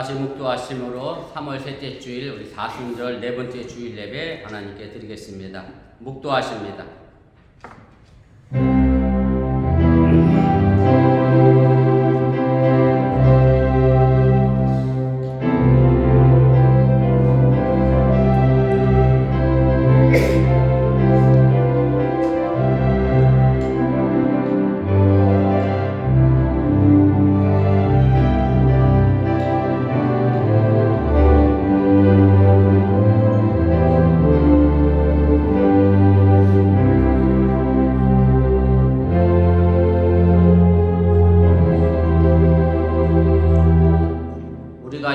다시 묵도하심으로 3월 셋째 주일 우리 사순절 네 번째 주일 예배 하나님께 드리겠습니다. 묵도하십니다.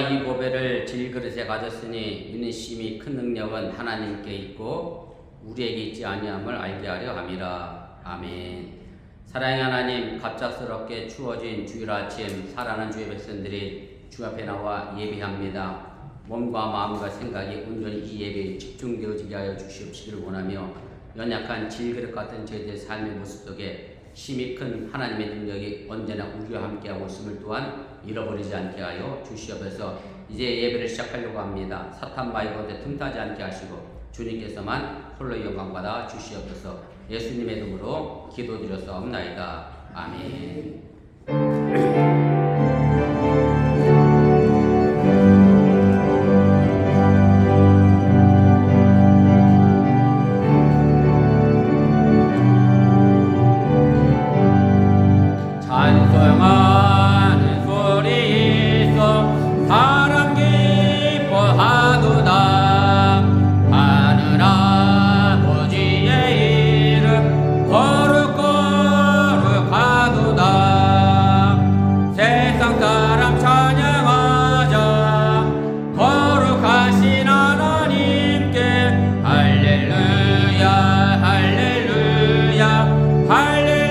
이 보배를 질그릇에 가졌으니 이는 심히 큰 능력은 하나님께 있고 우리에게 있지 아니함을 알게 하려 함이라. 아멘. 사랑의 하나님, 갑작스럽게 추워진 주일 아침 사랑하는 주의 백성들이 주 앞에 나와 예배합니다. 몸과 마음과 생각이 온전히 이 예배에 집중되어지게 하여 주시옵시기를 원하며 연약한 질그릇 같은 저희들의 삶의 모습 속에 심히 큰 하나님의 능력이 언제나 우리와 함께하고 있음을 또한 잃어버리지 않게 하여 주시옵소서. 이제 예배를 시작하려고 합니다. 사탄 바위 가운데 틈타지 않게 하시고 주님께서만 홀로 영광받아 주시옵소서. 예수님의 이름으로 기도드렸사옵나이다. 아멘. 찬송하는 소리에서 사랑 기뻐하도다. 하늘 아버지의 이름 거룩거룩하도다. 세상 사람 찬양하자. 거룩하신 하나님께 할렐루야 할렐루야 할렐루야.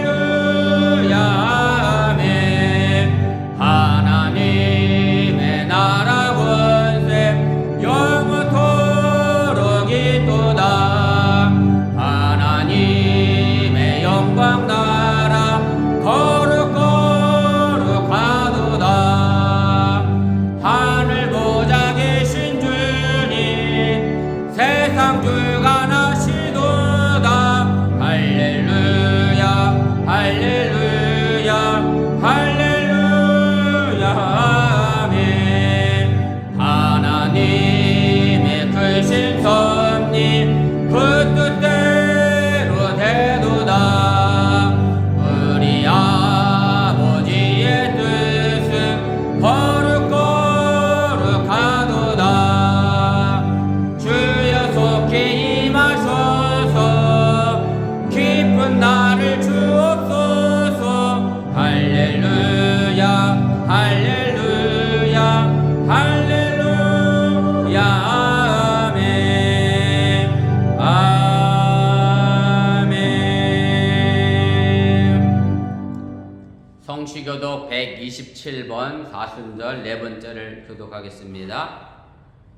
성시교독 127번 사순절 네 번째를 교독하겠습니다.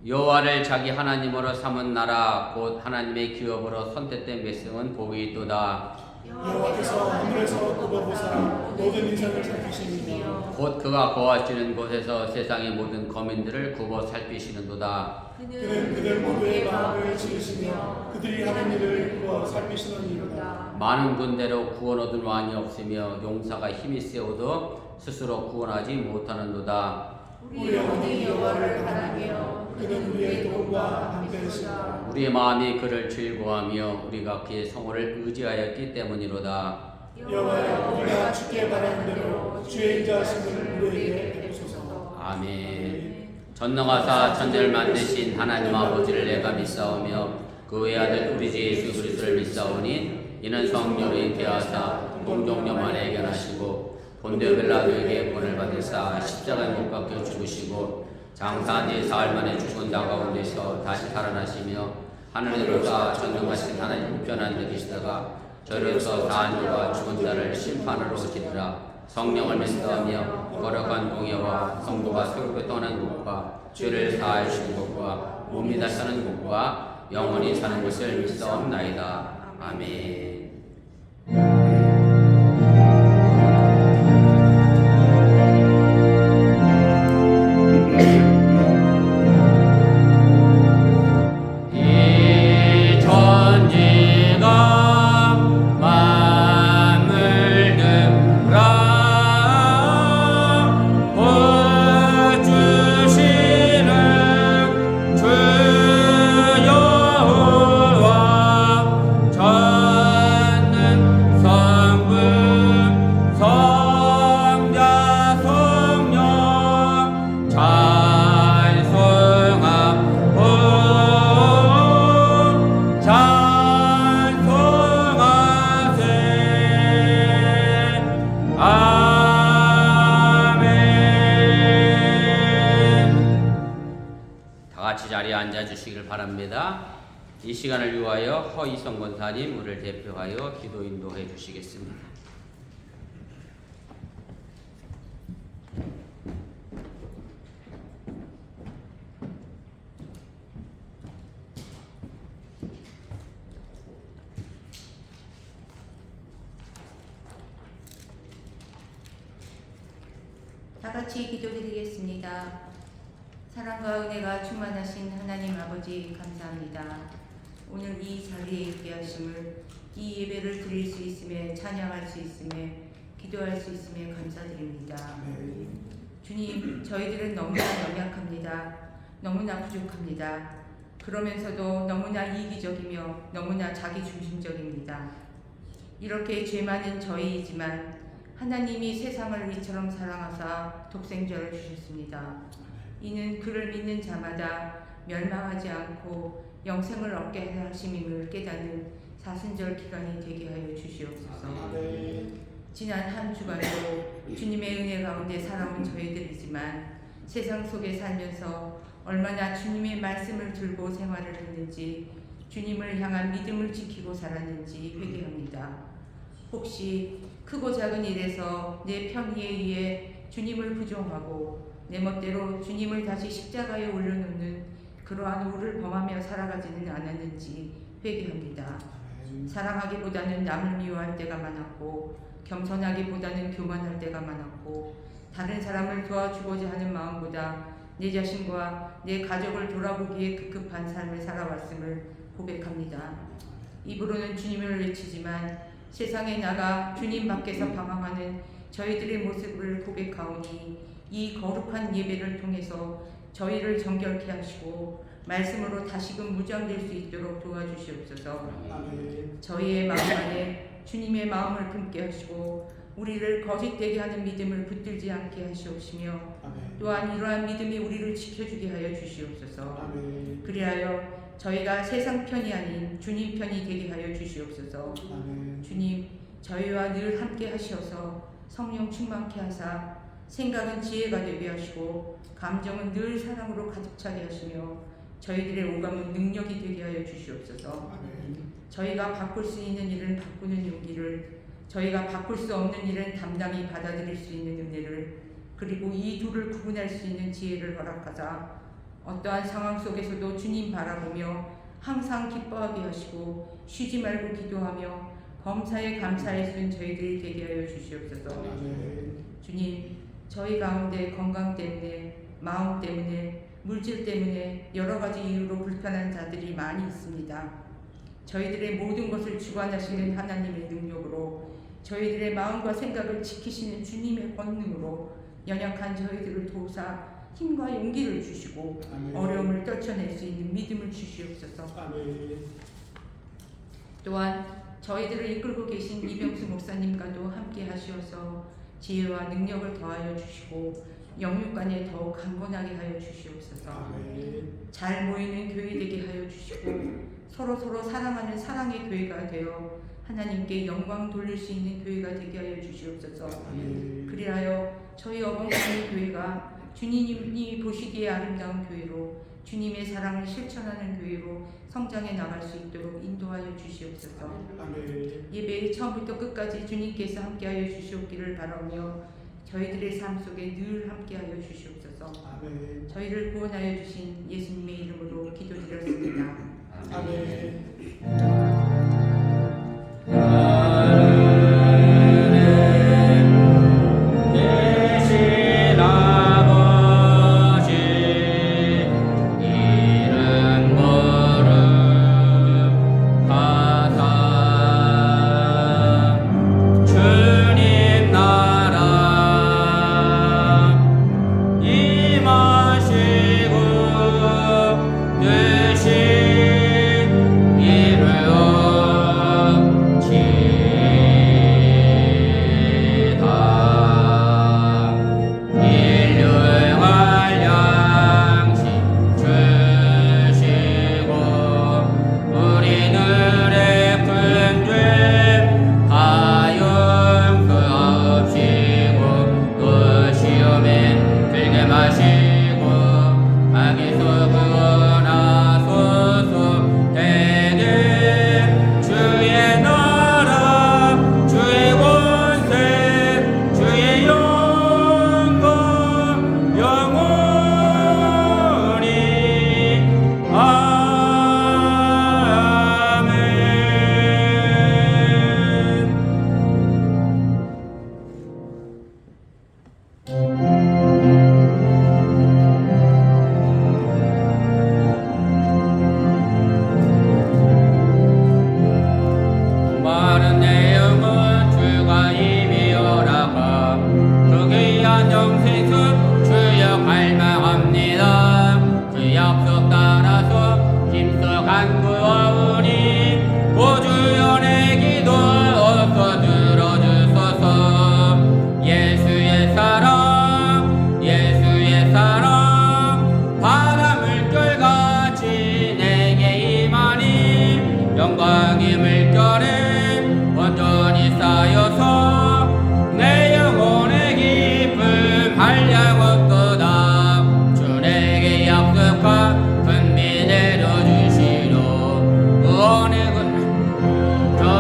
여호와를 자기 하나님으로 삼은 나라 곧 하나님의 기업으로 선택된 백성은 복이 있도다. 여호와께서 하늘에서 굽어보사 모든 인생을 살피시니며 곧 그가 거하시는 곳에서 세상의 모든 거민들을 굽어 살피시는도다. 그는 그들 모두의 마음을 지으시며 그들이 하는 일을 굽어 살피시는 이로다. 많은 군대로 구원 얻은 왕이 없으며 용사가 힘이 세워도 스스로 구원하지 못하는도다. 우리 영혼이 여호와를 바라며 그는 우리의 도움과 함께하시다. 우리의 마음이 그를 즐거워하며 우리가 그의 성호를 의지하였기 때문이로다. 여호와여, 우리가 주께 바라는 대로 주의 인자하심을 우리에게 베푸소서. 아멘. 전능하사 천지를 만드신 하나님 아버지를 내가 믿사오며 그 외아들 우리 주 예수 그리스도를 믿사오니 이는 성령으로 잉태하사 동정녀만에 견하시고 본디오 빌라도에게 본을 받으사 십자가에 못 박혀 죽으시고 장사한 지 사흘 만에 죽은 자 가운데서 다시 살아나시며 하늘에로사 전능하신 하나님 우편한 데 계시다가 저리로서 사한 자와 죽은 자를 심판하러 오시리라. 성령을 믿사오며 거룩한 공예와 성도가 새롭게 떠난 것과 죄를 사하여 주신 것과 몸이 다시 사는 것과 영원히 사는 것을 믿사옵나이다. 아멘. 앉아주시길 바랍니다. 이 시간을 위하여 허이성 권사님 우리를 대표하여 기도 인도해 주시겠습니다. 다 같이 기도드리겠습니다. 사랑과 은혜가 충만하신 하나님 아버지 감사합니다. 오늘 이 자리에 있게 하심을, 이 예배를 드릴 수 있음에, 찬양할 수 있음에, 기도할 수 있음에 감사드립니다. 주님, 저희들은 너무나 연약합니다. 너무나 부족합니다. 그러면서도 너무나 이기적이며 너무나 자기중심적입니다. 이렇게 죄 많은 저희이지만 하나님이 세상을 이처럼 사랑하사 독생자를 주셨습니다. 이는 그를 믿는 자마다 멸망하지 않고 영생을 얻게 하심임을 깨닫는 사순절 기간이 되게 하여 주시옵소서. 지난 한 주간도 주님의 은혜 가운데 살아온 저희들이지만 세상 속에 살면서 얼마나 주님의 말씀을 들고 생활을 했는지, 주님을 향한 믿음을 지키고 살았는지 회개합니다. 혹시 크고 작은 일에서 내 편의에 의해 주님을 부정하고 내 멋대로 주님을 다시 십자가에 올려놓는 그러한 우를 범하며 살아가지는 않았는지 회개합니다. 사랑하기보다는 남을 미워할 때가 많았고, 겸손하기보다는 교만할 때가 많았고, 다른 사람을 도와주고자 하는 마음보다 내 자신과 내 가족을 돌아보기에 급급한 삶을 살아왔음을 고백합니다. 입으로는 주님을 외치지만 세상에 나가 주님 밖에서 방황하는 저희들의 모습을 고백하오니 이 거룩한 예배를 통해서 저희를 정결케 하시고 말씀으로 다시금 무장될 수 있도록 도와주시옵소서. 저희의 마음 안에 주님의 마음을 품게 하시고 우리를 거짓되게 하는 믿음을 붙들지 않게 하시옵시며 또한 이러한 믿음이 우리를 지켜주게 하여 주시옵소서. 그리하여 저희가 세상 편이 아닌 주님 편이 되게 하여 주시옵소서. 주님, 저희와 늘 함께 하셔서 성령 충만케 하사 생각은 지혜가 되게 하시고 감정은 늘 사랑으로 가득 차게 하시며 저희들의 오감은 능력이 되게 하여 주시옵소서. 저희가 바꿀 수 있는 일은 바꾸는 용기를, 저희가 바꿀 수 없는 일은 담당히 받아들일 수 있는 은혜를, 그리고 이 둘을 구분할 수 있는 지혜를 허락하사 어떠한 상황 속에서도 주님 바라보며 항상 기뻐하게 하시고 쉬지 말고 기도하며 범사에 감사할 수 있는 저희들이 되게 하여 주시옵소서. 주님, 저희 가운데 건강 때문에, 마음 때문에, 물질 때문에 여러 가지 이유로 불편한 자들이 많이 있습니다. 저희들의 모든 것을 주관하시는 하나님의 능력으로, 저희들의 마음과 생각을 지키시는 주님의 권능으로 연약한 저희들을 도우사 힘과 용기를 주시고 어려움을 떨쳐낼 수 있는 믿음을 주시옵소서. 또한 저희들을 이끌고 계신 이병수 목사님과도 함께 하시어서 지혜와 능력을 더하여 주시고 영육간에 더욱 강건하게 하여 주시옵소서. 잘 모이는 교회 되게 하여 주시고 서로 사랑하는 사랑의 교회가 되어 하나님께 영광 돌릴 수 있는 교회가 되게 하여 주시옵소서. 그리하여 저희 어벙산의 교회가 주님이 보시기에 아름다운 교회로, 주님의 사랑을 실천하는 교회로 성장해 나갈 수 있도록 인도하여 주시옵소서. 예배의 처음부터 끝까지 주님께서 함께하여 주시옵기를 바라며 저희들의 삶 속에 늘 함께하여 주시옵소서. 저희를 구원하여 주신 예수님의 이름으로 기도드렸습니다. 아멘. 이루어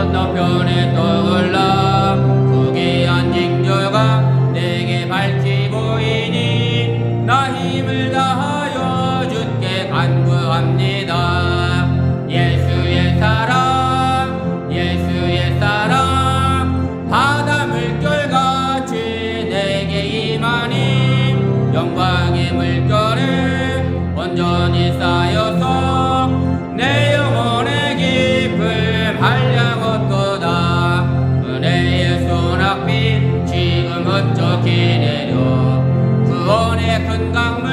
건너편에 떠올라 부귀한 징조가 내게 밝히 보이니 나 힘을 다하여 주께 간구합니다. 예수의 사랑 예수의 사랑 바다 물결같이 내게 임하니 영광의 물결에 온전히 쌓여서 내 영혼의 기쁨 한량없도다. 은혜의 소낙비 지금 헛적히 내려 구원의 큰 강물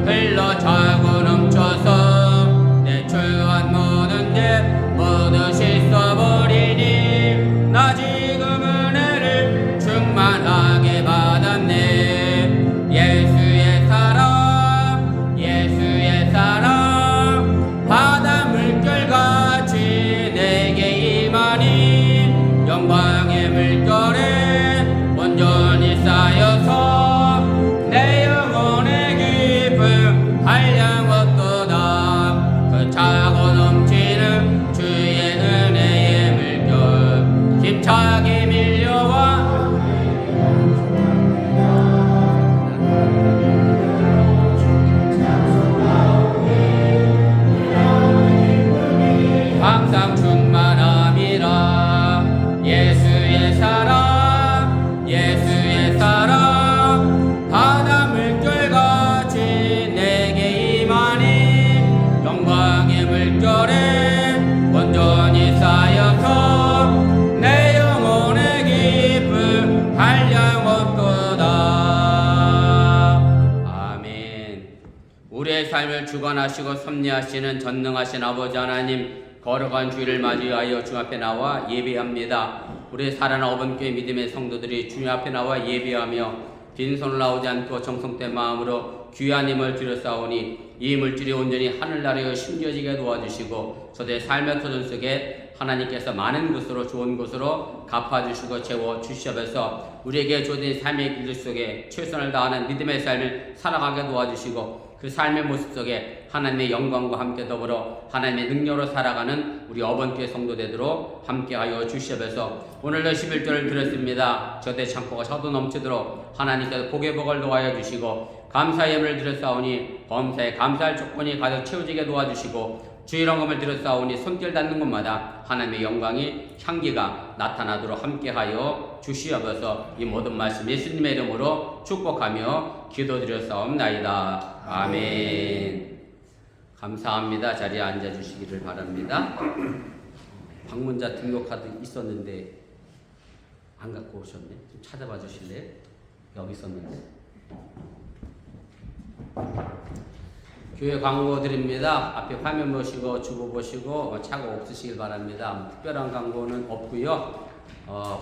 흘러 차고 넘쳐서 내 추한 모든 죄 모두 씻어버리니 나 지금 은혜를 충만하게 받았네. 예수의 사랑 예수의 사랑 바다 물결같이 내게 임하니 영광의 물결에 온전히 쌓여서 내 영혼의 기쁨 한량없도다. 그 차고 넘치는 주의 은혜의 물결 힘차게 밀려와 항상 충만함이라. 예수의 사랑 예수의 사랑 바다 물결같이 내게 임하니 영광의 물결에 온전히 쌓여서 내 영혼의 기쁨 한량없도다. 아멘. 우리의 삶을 주관하시고 섭리하시는 전능하신 아버지 하나님, 거룩한 주일을 맞이하여 주 앞에 나와 예배합니다. 우리의 사랑하는 어번교회 믿음의 성도들이 주님 앞에 나와 예배하며 빈손을 나오지 않고 정성된 마음으로 귀한 힘을 들여싸우니 이 물질이 온전히 하늘나라에 심겨지게 도와주시고 저들의 삶의 터전 속에 하나님께서 많은 것으로 좋은 것으로 갚아주시고 채워주시옵소서. 우리에게 주어진 삶의 길 속에 최선을 다하는 믿음의 삶을 살아가게 도와주시고 그 삶의 모습 속에 하나님의 영광과 함께 더불어 하나님의 능력으로 살아가는 우리 어번교회 성도 되도록 함께하여 주시옵소서. 오늘도 11절을 드렸습니다. 저대 창고가 차도 넘치도록 하나님께서 복의 복을 도와여 주시고 감사의 예물을 드렸사오니 범사에 감사할 조건이 가득 채워지게 도와주시고 주의 영광을 드렸사오니 손길 닿는 곳마다 하나님의 영광이 향기가 나타나도록 함께하여 주시옵소서. 이 모든 말씀 예수님의 이름으로 축복하며 기도드렸사옵나이다. 아멘. 감사합니다. 자리에 앉아주시기를 바랍니다. 방문자 등록카드 있었는데 안 갖고 오셨네. 좀 찾아봐 주실래요? 여기 있었는데. 교회 광고 드립니다. 앞에 화면 보시고 주보 보시고 착오 없으시길 바랍니다. 특별한 광고는 없고요.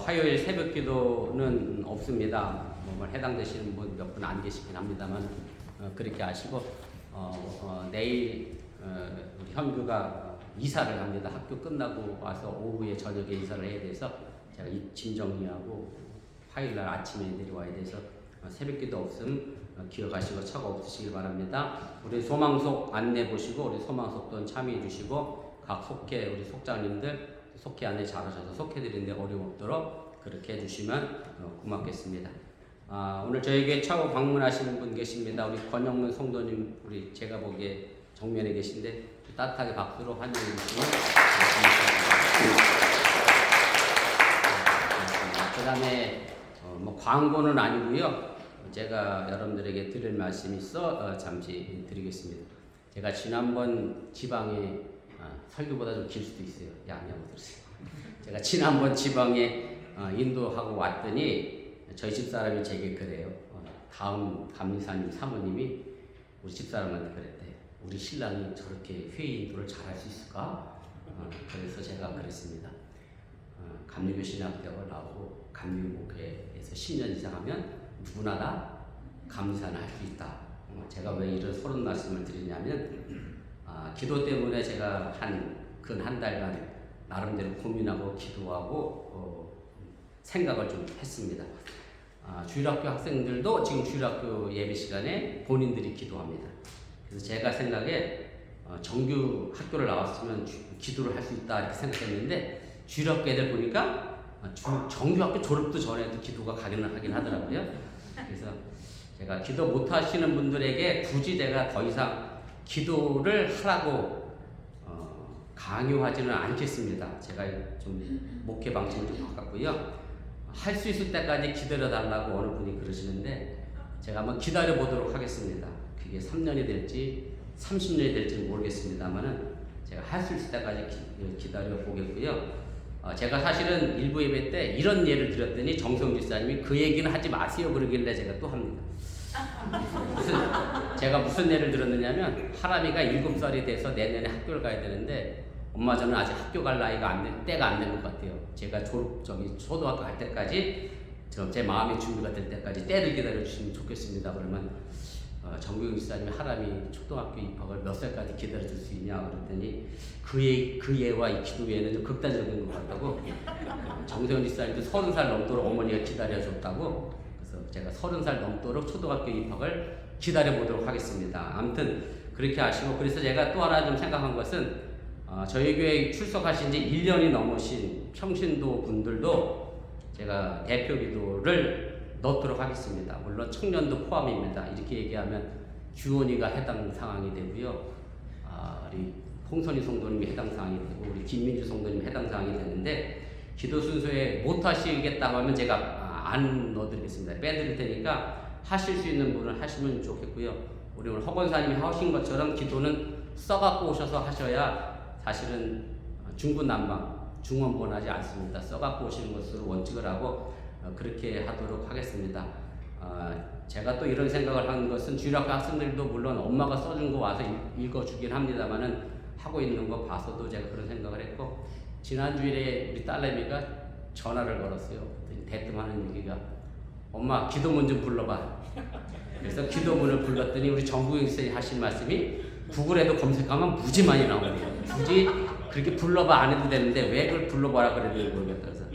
화요일 새벽 기도는 없습니다. 해당되시는 분 몇 분 안 계시긴 합니다만 그렇게 아시고 내일 우리 현규가 이사를 합니다. 학교 끝나고 와서 오후에 저녁에 이사를 해야 돼서 제가 짐 정리하고 화요일날 아침에 내려와야 돼서 새벽 기도 없음 기억하시고 착오 없으시길 바랍니다. 우리 소망속 안내 보시고 우리 소망속 또한 참여해 주시고 각 속회 우리 속장님들 속회 안내 잘하셔서 속회드리는데 어려움 없도록 그렇게 해주시면 고맙겠습니다. 오늘 저에게 처음 방문하시는 분 계십니다. 우리 권영문 성도님, 우리 제가 보기에 정면에 계신데 따뜻하게 박수로 환영해 주시면 그 다음에 광고는 아니고요. 제가 여러분들에게 드릴 말씀이 있어 잠시 드리겠습니다. 제가 지난번 지방에 설교보다 좀 길 수도 있어요. 양해하고 들으세요. 제가 지난번 지방에 인도하고 왔더니 저희 집사람이 제게 그래요. 다음 감리사님 사모님이 우리 집사람한테 그랬대요. 우리 신랑이 저렇게 회의 인도를 잘할 수 있을까? 그래서 제가 그랬습니다. 감리교 신학대학을 나오고 감리교 목회에서 10년 이상 하면 누구나 다 감리사는 할 수 있다. 제가 왜 이런 서른 말씀을 드리냐면 기도 때문에 제가 근 한 달간 나름대로 고민하고 기도하고 생각을 좀 했습니다. 주일학교 학생들도 지금 주일학교 예배 시간에 본인들이 기도합니다. 그래서 제가 생각에 정규 학교를 나왔으면 기도를 할 수 있다 이렇게 생각했는데 주일학교들 보니까 정규학교 졸업도 전에도 기도가 가능하긴 하더라고요. 그래서 제가 기도 못 하시는 분들에게 굳이 제가 더 이상 기도를 하라고 강요하지는 않겠습니다. 제가 좀 목회 방식이 좀 바꿨고요. 할 수 있을 때까지 기다려 달라고 어느 분이 그러시는데 제가 한번 기다려 보도록 하겠습니다. 그게 3년이 될지 30년이 될지 모르겠습니다만은 제가 할 수 있을 때까지 기다려 보겠고요. 제가 사실은 일부 예배 때 이런 예를 드렸더니 정성주 사님이 그 얘기는 하지 마세요 그러길래 제가 또 합니다. 제가 무슨 예를 들었느냐면 하람이가 7살이 돼서 내년에 학교를 가야 되는데 엄마 저는 아직 학교 갈 나이가 때가 안 된 것 같아요. 제가 초등학교 갈 때까지 제 마음의 준비가 될 때까지 때를 기다려 주시면 좋겠습니다. 그러면 정규영 지사님이 하람이 초등학교 입학을 몇 살까지 기다려 줄 수 있냐 그랬더니 그 예와 이 기도 예는 좀 극단적인 것 같다고. 정세현 지사님도 30살 넘도록 어머니가 기다려 줬다고. 그래서 제가 30살 넘도록 초등학교 입학을 기다려 보도록 하겠습니다. 아무튼 그렇게 하시고, 그래서 제가 또 하나 좀 생각한 것은 저희 교회에 출석하신 지 1년이 넘으신 평신도 분들도 제가 대표 기도를 넣도록 하겠습니다. 물론 청년도 포함입니다. 이렇게 얘기하면 규원이가 해당 상황이 되고요. 우리 홍선희 성도님이 해당 상황이 되고 우리 김민주 성도님이 해당 상황이 되는데 기도 순서에 못 하시겠다고 하면 제가 안 넣어드리겠습니다. 빼드릴 테니까 하실 수 있는 분은 하시면 좋겠고요. 우리 오늘 허건사님이 하신 것처럼 기도는 써갖고 오셔서 하셔야 사실은 중구난방 중원본하지 않습니다. 써갖고 오시는 것으로 원칙을 하고 그렇게 하도록 하겠습니다. 제가 또 이런 생각을 한 것은 주일학교 학생들도 물론 엄마가 써준 거 와서 읽어주긴 합니다만은 하고 있는 거 봐서도 제가 그런 생각을 했고, 지난 주일에 우리 딸내미가 전화를 걸었어요. 대뜸하는 얘기가 엄마 기도문 좀 불러봐. 그래서 기도문을 불렀더니 우리 정구영 선생님이 하신 말씀이 구글에도 검색하면 무지 많이 나오네요. 굳이 그렇게 불러봐 안 해도 되는데 왜 그걸 불러봐라 그래도 모르겠다. 그래서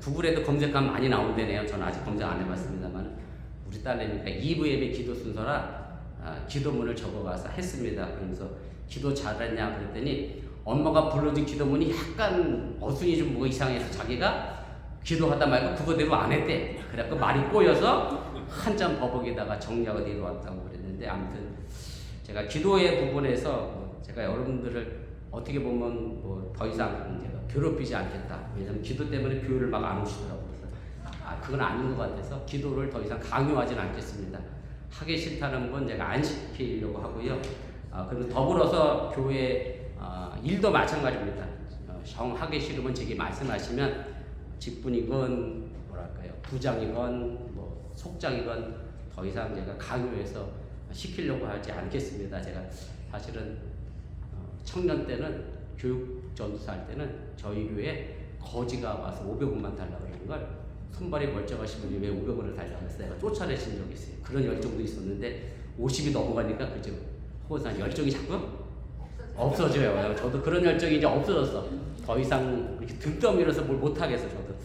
구글에도 검색하면 많이 나온다네요. 저는 아직 검색 안 해봤습니다만 우리 딸내미가 2부 예배 기도 순서라 기도문을 적어가서 했습니다. 그러면서 기도 잘했냐 그랬더니 엄마가 불러준 기도문이 약간 어순이 좀 뭐가 이상해서 자기가 기도하다 말고 그거대로 안 했대. 그래갖고 말이 꼬여서 한참 버벅이다가 정리하고 내려왔다고 그랬는데, 아무튼 제가 기도의 부분에서 제가 여러분들을 어떻게 보면 뭐 더 이상 제가 괴롭히지 않겠다. 왜냐면 기도 때문에 교회를 막 안 오시더라고요. 그래서 그건 아닌 것 같아서 기도를 더 이상 강요하지는 않겠습니다. 하기 싫다는 건 제가 안 시키려고 하고요. 그리고 더불어서 교회 일도 마찬가지입니다. 하기 싫으면 제게 말씀하시면 직분이건 뭐랄까요 부장이건 뭐 속장이건 더 이상 제가 강요해서 시키려고 하지 않겠습니다. 제가 사실은 청년 때는 교육 전도사 할 때는 저희 교회에 거지가 와서 500원만 달라고 그러는 걸 손발이 멀쩡하신 분이 왜 500원을 달라고 해서 내가 쫓아내신 적이 있어요. 그런 열정도 있었는데 50이 넘어가니까 그죠? 혹은 열정이 자꾸 없어져요. 저도 그런 열정이 이제 없어졌어. 더 이상 이렇게 등 떠밀어서 뭘 못하겠어. 저도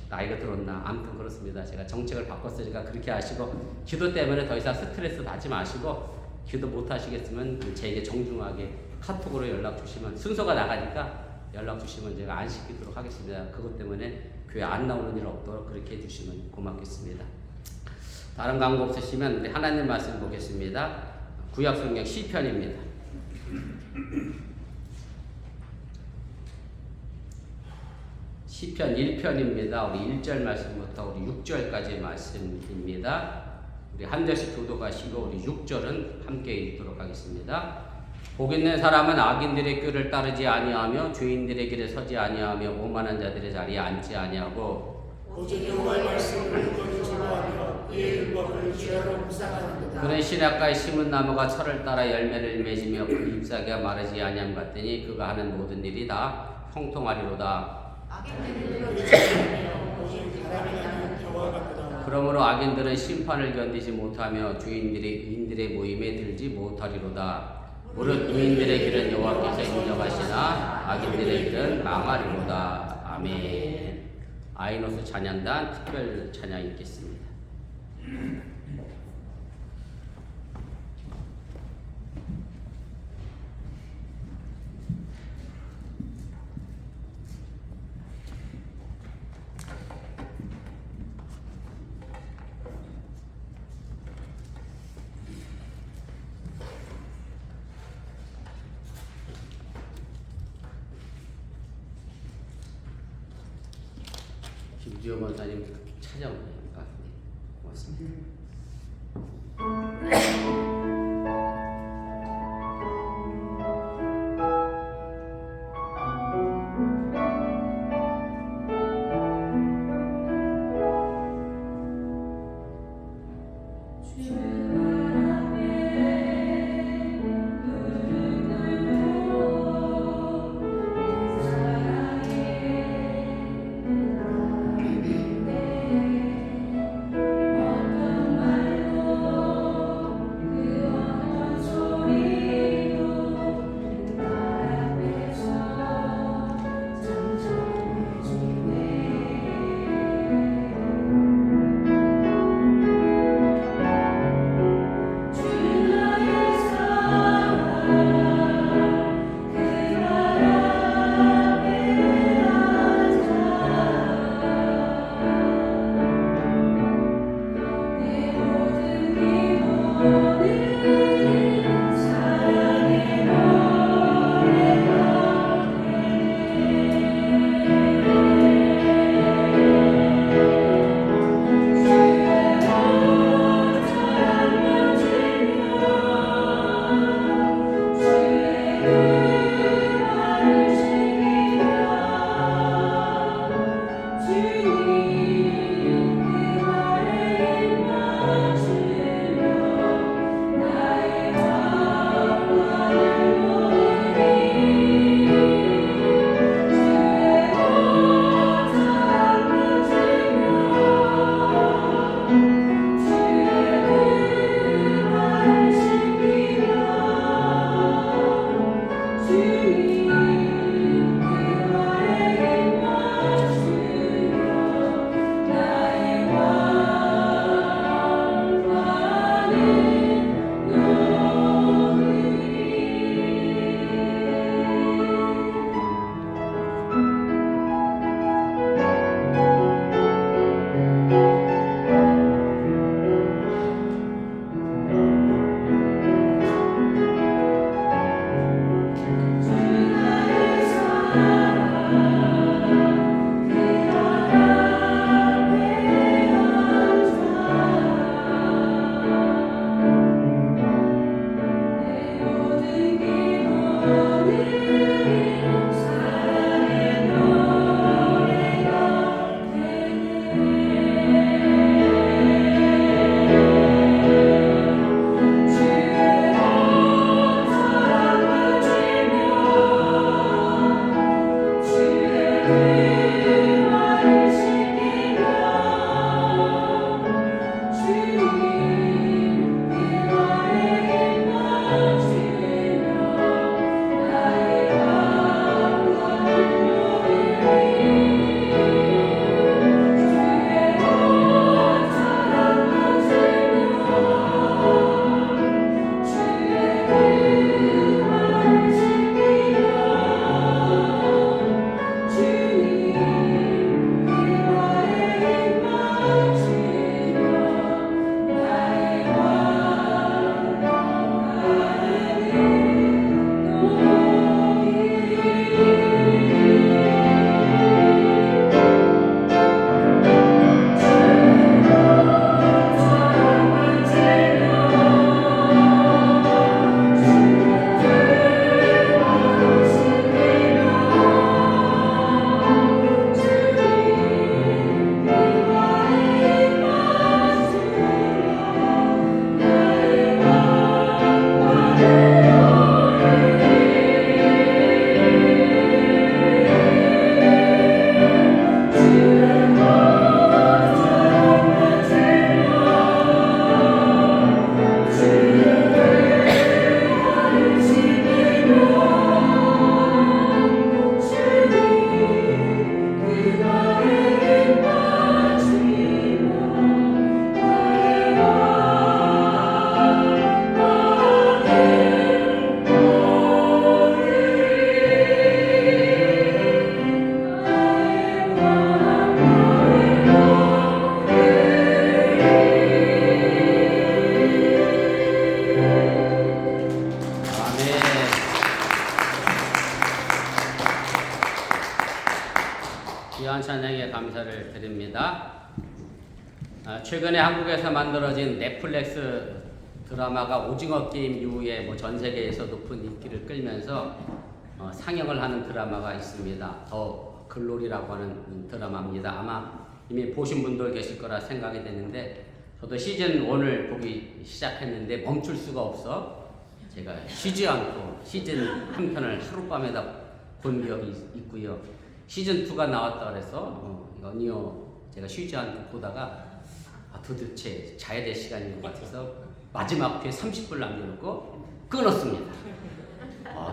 나이가 들었나. 아무튼 그렇습니다. 제가 정책을 바꿨으니까 그렇게 하시고, 기도 때문에 더 이상 스트레스 받지 마시고, 기도 못 하시겠으면 제게 정중하게 카톡으로 연락 주시면, 순서가 나가니까 연락 주시면 제가 안 시키도록 하겠습니다. 그것 때문에 교회 안 나오는 일 없도록 그렇게 해주시면 고맙겠습니다. 다른 광고 없으시면 우리 하나님 말씀 보겠습니다. 구약성경 시편입니다. 시편 1편입니다. 우리 1절 말씀부터 우리 6절까지 말씀입니다. 우리 한 절씩 교독하시고 우리 6절은 함께 읽도록 하겠습니다. 복 있는 사람은 악인들의 꾀를 따르지 아니하며 죄인들의 길에 서지 아니하며 오만한 자들의 자리에 앉지 아니하고 오직 여호와의 말씀을 읽거니 즐거워하며 이의 율법을 주야로 묵상하는도다. 그는 시냇가에 심은 나무가 철을 따라 열매를 맺으며 그 잎사귀가 마르지 아니함 같으니 그가 하는 모든 일이 다 형통하리로다. 그러므로 악인들은 심판을 견디지 못하며 죄인들이 의인들의 모임에 들지 못하리로다. 무릇 의인들의 길은 여호와께서 인정하시나 악인들의 길은 망하리로다. 아멘. 아이노스 찬양단 특별 찬양 읽겠습니다. 김주호 원사님 찾아오니까 네, 고맙습니다. 어떤 말로 인사를 드립니다. 최근에 한국에서 만들어진 넷플릭스 드라마가 오징어 게임 이후에 전 세계에서 높은 인기를 끌면서 상영을 하는 드라마가 있습니다. 더 글로리라고 하는 드라마입니다. 아마 이미 보신 분들 계실 거라 생각이 되는데, 저도 시즌 1을 보기 시작했는데 멈출 수가 없어 제가 쉬지 않고 시즌 한 편을 하룻밤에다 본 기억이 있고요. 시즌 2가 나왔다 그래서 연이어 제가 쉬지 않고 보다가 도대체 자야 될 시간인 것 같아서 마지막 회에 30분 남겨놓고 끊었습니다.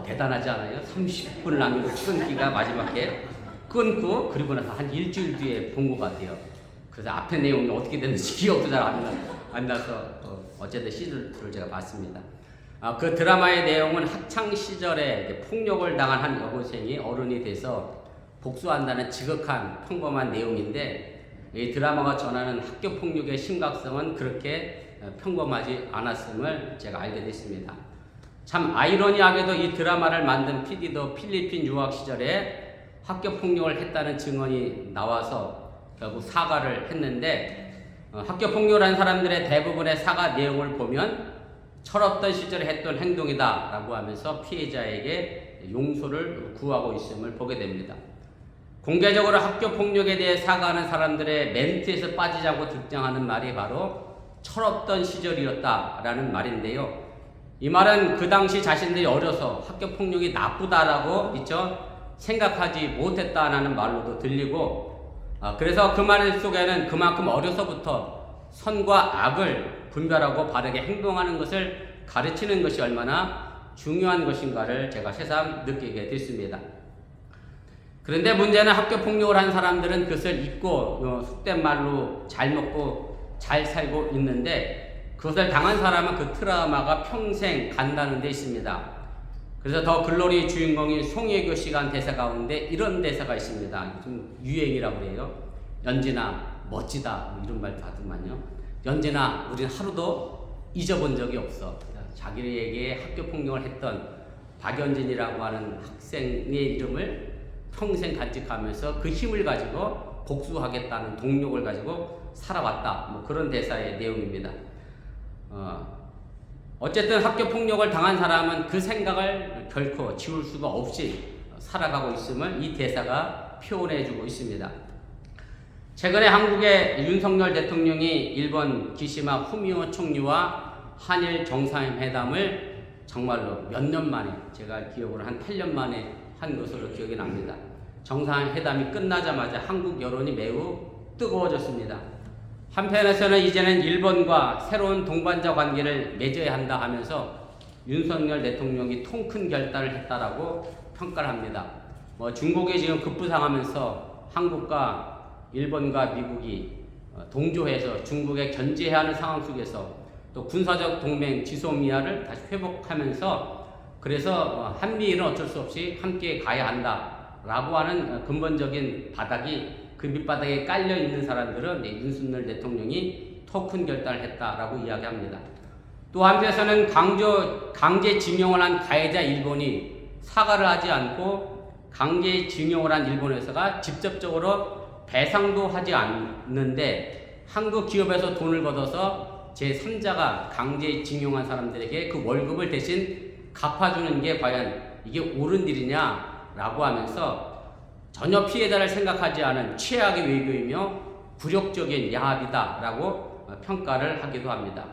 대단하지 않아요? 30분 남겨놓고 끊기가 마지막 회에 끊고, 그리고 나서 한 일주일 뒤에 본 것 같아요. 그래서 앞에 내용이 어떻게 됐는지 기억도 잘 안 나서 어쨌든 시즌 2를 제가 봤습니다. 그 드라마의 내용은 학창 시절에 폭력을 당한 한 여고생이 어른이 돼서 복수한다는 지극한 평범한 내용인데, 이 드라마가 전하는 학교 폭력의 심각성은 그렇게 평범하지 않았음을 제가 알게 됐습니다. 참 아이러니하게도 이 드라마를 만든 PD도 필리핀 유학 시절에 학교 폭력을 했다는 증언이 나와서 결국 사과를 했는데, 학교 폭력을 한 사람들의 대부분의 사과 내용을 보면 철없던 시절에 했던 행동이다 라고 하면서 피해자에게 용서를 구하고 있음을 보게 됩니다. 공개적으로 학교 폭력에 대해 사과하는 사람들의 멘트에서 빠지지 않고 등장하는 말이 바로 철없던 시절이었다라는 말인데요. 이 말은 그 당시 자신들이 어려서 학교 폭력이 나쁘다라고 생각하지 못했다라는 말로도 들리고, 그래서 그 말 속에는 그만큼 어려서부터 선과 악을 분별하고 바르게 행동하는 것을 가르치는 것이 얼마나 중요한 것인가를 제가 새삼 느끼게 됐습니다. 그런데 문제는 학교 폭력을 한 사람들은 그것을 잊고 속된 말로 잘 먹고 잘 살고 있는데, 그것을 당한 사람은 그 트라우마가 평생 간다는 데 있습니다. 그래서 더 글로리 주인공인 송혜교 씨가 한 대사 가운데 이런 대사가 있습니다. 좀 유행이라고 그래요. 연진아 멋지다 이런 말도 하더만요. 연진아 우린 하루도 잊어본 적이 없어. 자기에게 학교 폭력을 했던 박연진이라고 하는 학생의 이름을 평생 간직하면서 그 힘을 가지고 복수하겠다는 동력을 가지고 살아왔다. 그런 대사의 내용입니다. 어쨌든 학교 폭력을 당한 사람은 그 생각을 결코 지울 수가 없이 살아가고 있음을 이 대사가 표현해주고 있습니다. 최근에 한국의 윤석열 대통령이 일본 기시마 후미오 총리와 한일 정상회담을 정말로 몇 년 만에, 제가 기억으로 한 8년 만에 한 것으로 기억이 납니다. 정상회담이 끝나자마자 한국 여론이 매우 뜨거워졌습니다. 한편에서는 이제는 일본과 새로운 동반자 관계를 맺어야 한다 하면서 윤석열 대통령이 통 큰 결단을 했다라고 평가를 합니다. 중국이 지금 급부상하면서 한국과 일본과 미국이 동조해서 중국에 견제해야 하는 상황 속에서 또 군사적 동맹 지소미아를 다시 회복하면서, 그래서 한미일은 어쩔 수 없이 함께 가야 한다라고 하는 근본적인 바닥이, 그 밑바닥에 깔려 있는 사람들은 윤석열 대통령이 더 큰 결단을 했다라고 이야기합니다. 또 한편에서는 강제징용을 한 가해자 일본이 사과를 하지 않고 강제징용을 한 일본에서가 직접적으로 배상도 하지 않는데 한국 기업에서 돈을 걷어서 제3자가 강제징용한 사람들에게 그 월급을 대신 갚아주는 게 과연 이게 옳은 일이냐라고 하면서 전혀 피해자를 생각하지 않은 최악의 외교이며 굴욕적인 야합이다라고 평가를 하기도 합니다.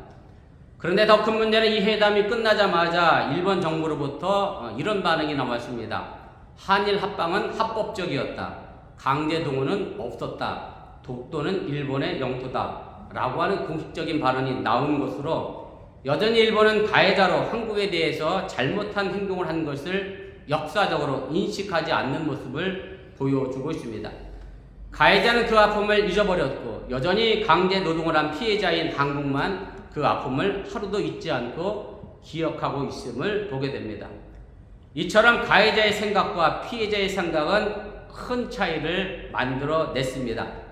그런데 더 큰 문제는 이 회담이 끝나자마자 일본 정부로부터 이런 반응이 나왔습니다. 한일 합방은 합법적이었다. 강제 동원은 없었다. 독도는 일본의 영토다. 라고 하는 공식적인 발언이 나온 것으로, 여전히 일본은 가해자로 한국에 대해서 잘못한 행동을 한 것을 역사적으로 인식하지 않는 모습을 보여주고 있습니다. 가해자는 그 아픔을 잊어버렸고 여전히 강제 노동을 한 피해자인 한국만 그 아픔을 하루도 잊지 않고 기억하고 있음을 보게 됩니다. 이처럼 가해자의 생각과 피해자의 생각은 큰 차이를 만들어냈습니다.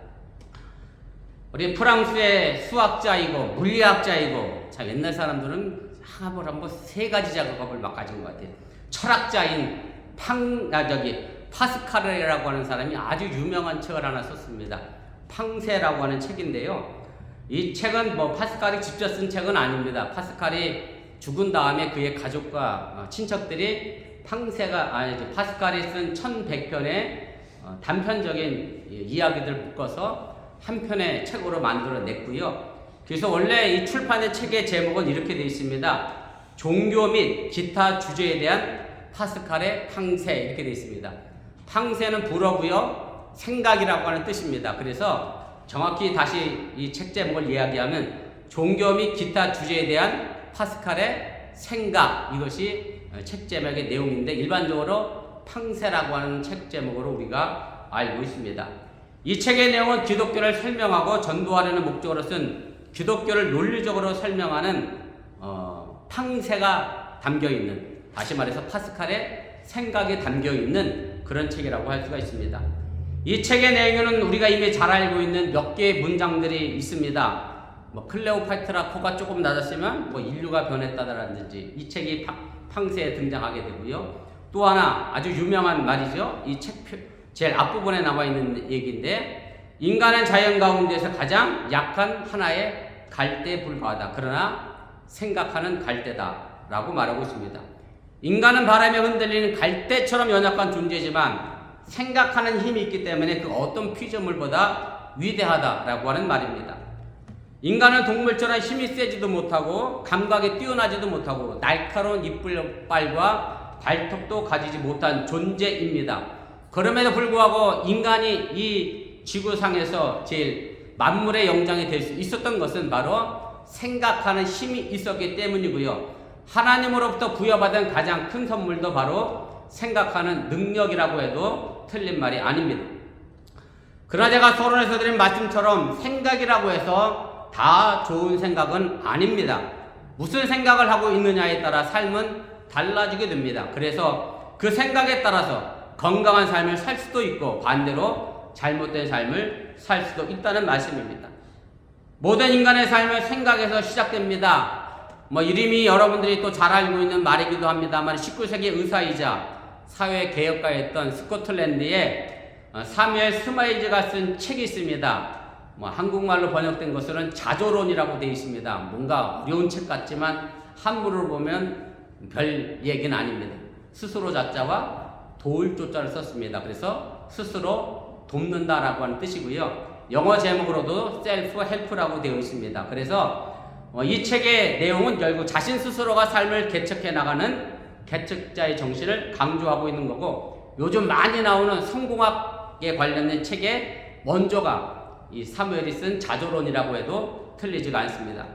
우리 프랑스의 수학자이고 물리학자이고, 참 옛날 사람들은 한번 세 가지 작업을 막 가진 것 같아요. 철학자인 파스칼이라고 하는 사람이 아주 유명한 책을 하나 썼습니다. 팡세라고 하는 책인데요. 이 책은 뭐 파스칼이 직접 쓴 책은 아닙니다. 파스칼이 죽은 다음에 그의 가족과 친척들이 파스칼이 쓴 1100편의 단편적인 이야기들 묶어서 한 편의 책으로 만들어냈고요. 그래서 원래 이 출판의 책의 제목은 이렇게 되어 있습니다. 종교 및 기타 주제에 대한 파스칼의 팡세, 이렇게 되어 있습니다. 팡세는 불어고요, 생각이라고 하는 뜻입니다. 그래서 정확히 다시 이 책 제목을 이야기하면 종교 및 기타 주제에 대한 파스칼의 생각, 이것이 책 제목의 내용인데 일반적으로 팡세라고 하는 책 제목으로 우리가 알고 있습니다. 이 책의 내용은 기독교를 설명하고 전도하려는 목적으로 쓴 기독교를 논리적으로 설명하는 팡세가 담겨있는, 다시 말해서 파스칼의 생각이 담겨있는 그런 책이라고 할 수가 있습니다. 이 책의 내용에는 우리가 이미 잘 알고 있는 몇 개의 문장들이 있습니다. 클레오파트라 코가 조금 낮았으면 인류가 변했다라든지 이 책이 팡세에 등장하게 되고요. 또 하나 아주 유명한 말이죠. 이 책 제일 앞부분에 나와 있는 얘기인데, 인간은 자연 가운데서 가장 약한 하나의 갈대에 불과하다. 그러나 생각하는 갈대다 라고 말하고 있습니다. 인간은 바람에 흔들리는 갈대처럼 연약한 존재지만 생각하는 힘이 있기 때문에 그 어떤 피조물보다 위대하다라고 하는 말입니다. 인간은 동물처럼 힘이 세지도 못하고 감각이 뛰어나지도 못하고 날카로운 이빨과 발톱도 가지지 못한 존재입니다. 그럼에도 불구하고 인간이 이 지구상에서 제일 만물의 영장이 될 수 있었던 것은 바로 생각하는 힘이 있었기 때문이고요. 하나님으로부터 부여받은 가장 큰 선물도 바로 생각하는 능력이라고 해도 틀린 말이 아닙니다. 그러나 제가 서론에서 드린 말씀처럼 생각이라고 해서 다 좋은 생각은 아닙니다. 무슨 생각을 하고 있느냐에 따라 삶은 달라지게 됩니다. 그래서 그 생각에 따라서 건강한 삶을 살 수도 있고 반대로 잘못된 삶을 살 수도 있다는 말씀입니다. 모든 인간의 삶은 생각에서 시작됩니다. 이름이 여러분들이 또 잘 알고 있는 말이기도 합니다만 19세기 의사이자 사회개혁가였던 스코틀랜드의 사뮤엘 스마일즈가 쓴 책이 있습니다. 한국말로 번역된 것은 자조론이라고 되어 있습니다. 뭔가 어려운 책 같지만 한문으로 보면 별 얘기는 아닙니다. 스스로 자자와 도울 조자를 썼습니다. 그래서 스스로 돕는다라고 하는 뜻이고요. 영어 제목으로도 셀프 헬프라고 되어 있습니다. 그래서 이 책의 내용은 결국 자신 스스로가 삶을 개척해 나가는 개척자의 정신을 강조하고 있는 거고, 요즘 많이 나오는 성공학에 관련된 책의 원조가 이 사무엘이 쓴 자조론이라고 해도 틀리지가 않습니다.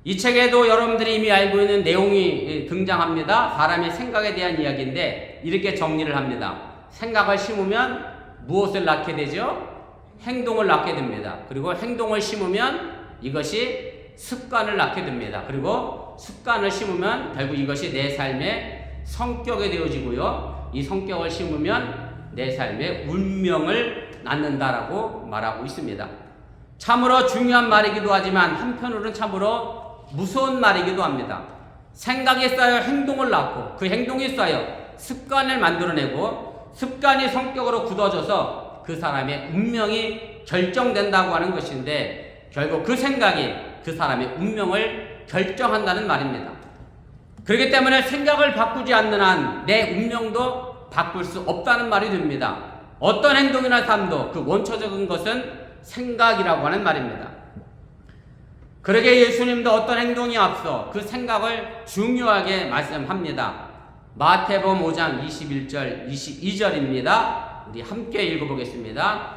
이 책에도 여러분들이 이미 알고 있는 내용이 등장합니다. 사람의 생각에 대한 이야기인데 이렇게 정리를 합니다. 생각을 심으면 무엇을 낳게 되죠? 행동을 낳게 됩니다. 그리고 행동을 심으면 이것이 습관을 낳게 됩니다. 그리고 습관을 심으면 결국 이것이 내 삶의 성격이 되어지고요. 이 성격을 심으면 내 삶의 운명을 낳는다라고 말하고 있습니다. 참으로 중요한 말이기도 하지만 한편으로는 참으로 무서운 말이기도 합니다. 생각이 쌓여 행동을 낳고 그 행동이 쌓여 습관을 만들어내고 습관이 성격으로 굳어져서 그 사람의 운명이 결정된다고 하는 것인데, 결국 그 생각이 그 사람의 운명을 결정한다는 말입니다. 그렇기 때문에 생각을 바꾸지 않는 한 내 운명도 바꿀 수 없다는 말이 됩니다. 어떤 행동이나 삶도 그 원초적인 것은 생각이라고 하는 말입니다. 그러게 예수님도 어떤 행동이 앞서 그 생각을 중요하게 말씀합니다. 마태복음 5장 21절 22절입니다. 우리 함께 읽어보겠습니다.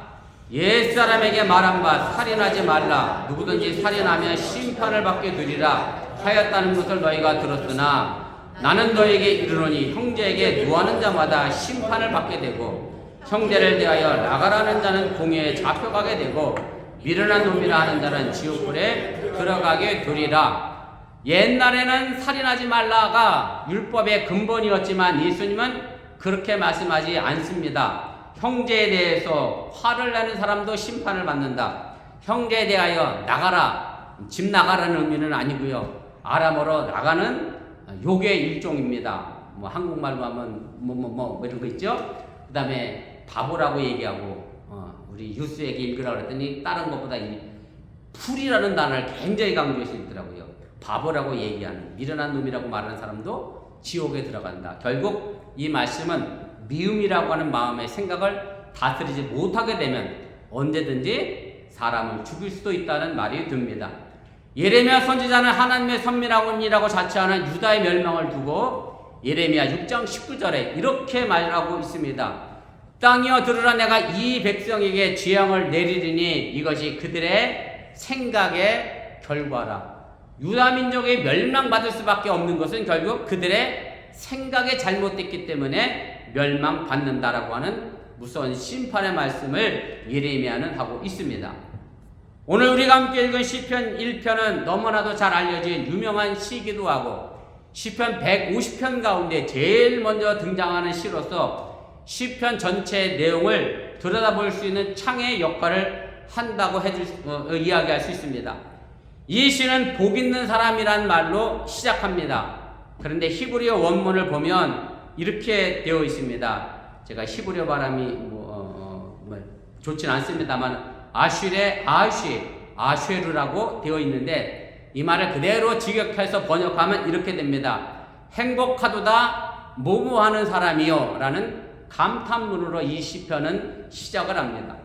옛사람에게 말한 바 살인하지 말라. 누구든지 살인하면 심판을 받게 되리라 하였다는 것을 너희가 들었으나 나는 너희에게 이르노니 형제에게 노하는 자마다 심판을 받게 되고 형제를 대하여 나가라는 자는 공회에 잡혀가게 되고 미련한 놈이라 하는 자는 지옥불에 들어가게 되리라. 옛날에는 살인하지 말라가 율법의 근본이었지만 예수님은 그렇게 말씀하지 않습니다. 형제에 대해서 화를 내는 사람도 심판을 받는다. 형제에 대하여 나가라, 집 나가라는 의미는 아니고요. 아람어로 나가는 욕의 일종입니다. 한국말로 하면 이런 거 있죠? 그 다음에 바보라고 얘기하고 우리 유수에게 읽으라고 그랬더니 다른 것보다 이 풀이라는 단어를 굉장히 강조했더라고요. 바보라고 얘기하는 미련한 놈이라고 말하는 사람도 지옥에 들어간다. 결국 이 말씀은 미움이라고 하는 마음의 생각을 다스리지 못하게 되면 언제든지 사람을 죽일 수도 있다는 말이 듭니다. 예레미야 선지자는 하나님의 선민하고니라고 자처하는 유다의 멸망을 두고 예레미야 6장 19절에 이렇게 말하고 있습니다. 땅이여 들으라, 내가 이 백성에게 재앙을 내리리니 이것이 그들의 생각의 결과라. 유다 민족이 멸망받을 수밖에 없는 것은 결국 그들의 생각이 잘못됐기 때문에 멸망받는다라고 하는 무서운 심판의 말씀을 예레미야는 하고 있습니다. 오늘 우리가 함께 읽은 시편 1편은 너무나도 잘 알려진 유명한 시이기도 하고 시편 150편 가운데 제일 먼저 등장하는 시로서 시편 전체의 내용을 들여다볼 수 있는 창의 역할을 한다고 이야기할 수 있습니다. 이 시는 복 있는 사람이란 말로 시작합니다. 그런데 히브리어 원문을 보면 이렇게 되어 있습니다. 제가 히브리어 발음이 좋진 않습니다만 아쉐르라고 되어 있는데 이 말을 그대로 직역해서 번역하면 이렇게 됩니다. 행복하도다 모모하는 사람이요 라는 감탄문으로 이 시편은 시작을 합니다.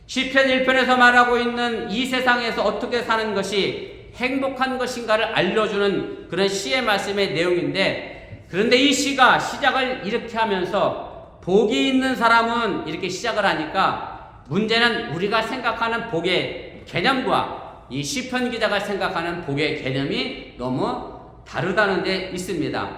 시편 1편에서 말하고 있는 이 세상에서 어떻게 사는 것이 행복한 것인가를 알려주는 그런 시의 말씀의 내용인데, 그런데 이 시가 시작을 이렇게 하면서 복이 있는 사람은 이렇게 시작을 하니까 문제는 우리가 생각하는 복의 개념과 이 시편 기자가 생각하는 복의 개념이 너무 다르다는 데 있습니다.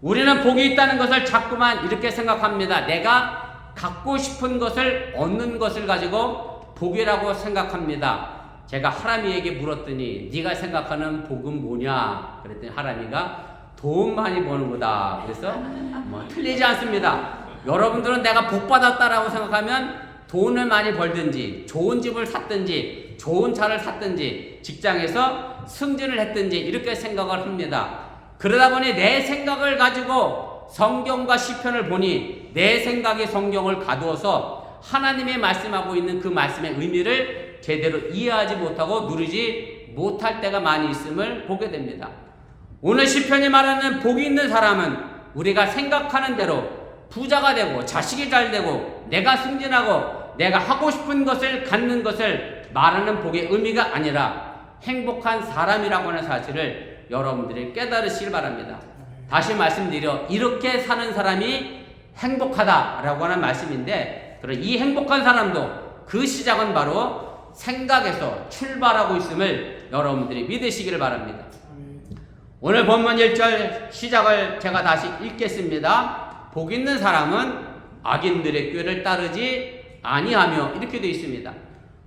우리는 복이 있다는 것을 자꾸만 이렇게 생각합니다. 내가 갖고 싶은 것을 얻는 것을 가지고 복이라고 생각합니다. 제가 하람이에게 물었더니 네가 생각하는 복은 뭐냐? 그랬더니 하람이가 돈 많이 버는 거다. 그래서 틀리지 않습니다. 여러분들은 내가 복 받았다라고 생각하면 돈을 많이 벌든지 좋은 집을 샀든지 좋은 차를 샀든지 직장에서 승진을 했든지 이렇게 생각을 합니다. 그러다 보니 내 생각을 가지고 성경과 시편을 보니 내 생각이 성경을 가두어서 하나님의 말씀하고 있는 그 말씀의 의미를 제대로 이해하지 못하고 누리지 못할 때가 많이 있음을 보게 됩니다. 오늘 시편이 말하는 복이 있는 사람은 우리가 생각하는 대로 부자가 되고 자식이 잘 되고 내가 승진하고 내가 하고 싶은 것을 갖는 것을 말하는 복의 의미가 아니라 행복한 사람이라고 하는 사실을 여러분들이 깨달으시길 바랍니다. 다시 말씀드려 이렇게 사는 사람이 행복하다라고 하는 말씀인데, 그럼 이 행복한 사람도 그 시작은 바로 생각에서 출발하고 있음을 여러분들이 믿으시기를 바랍니다. 오늘 본문 1절 시작을 제가 다시 읽겠습니다. 복 있는 사람은 악인들의 꾀를 따르지 아니하며 이렇게 되어 있습니다.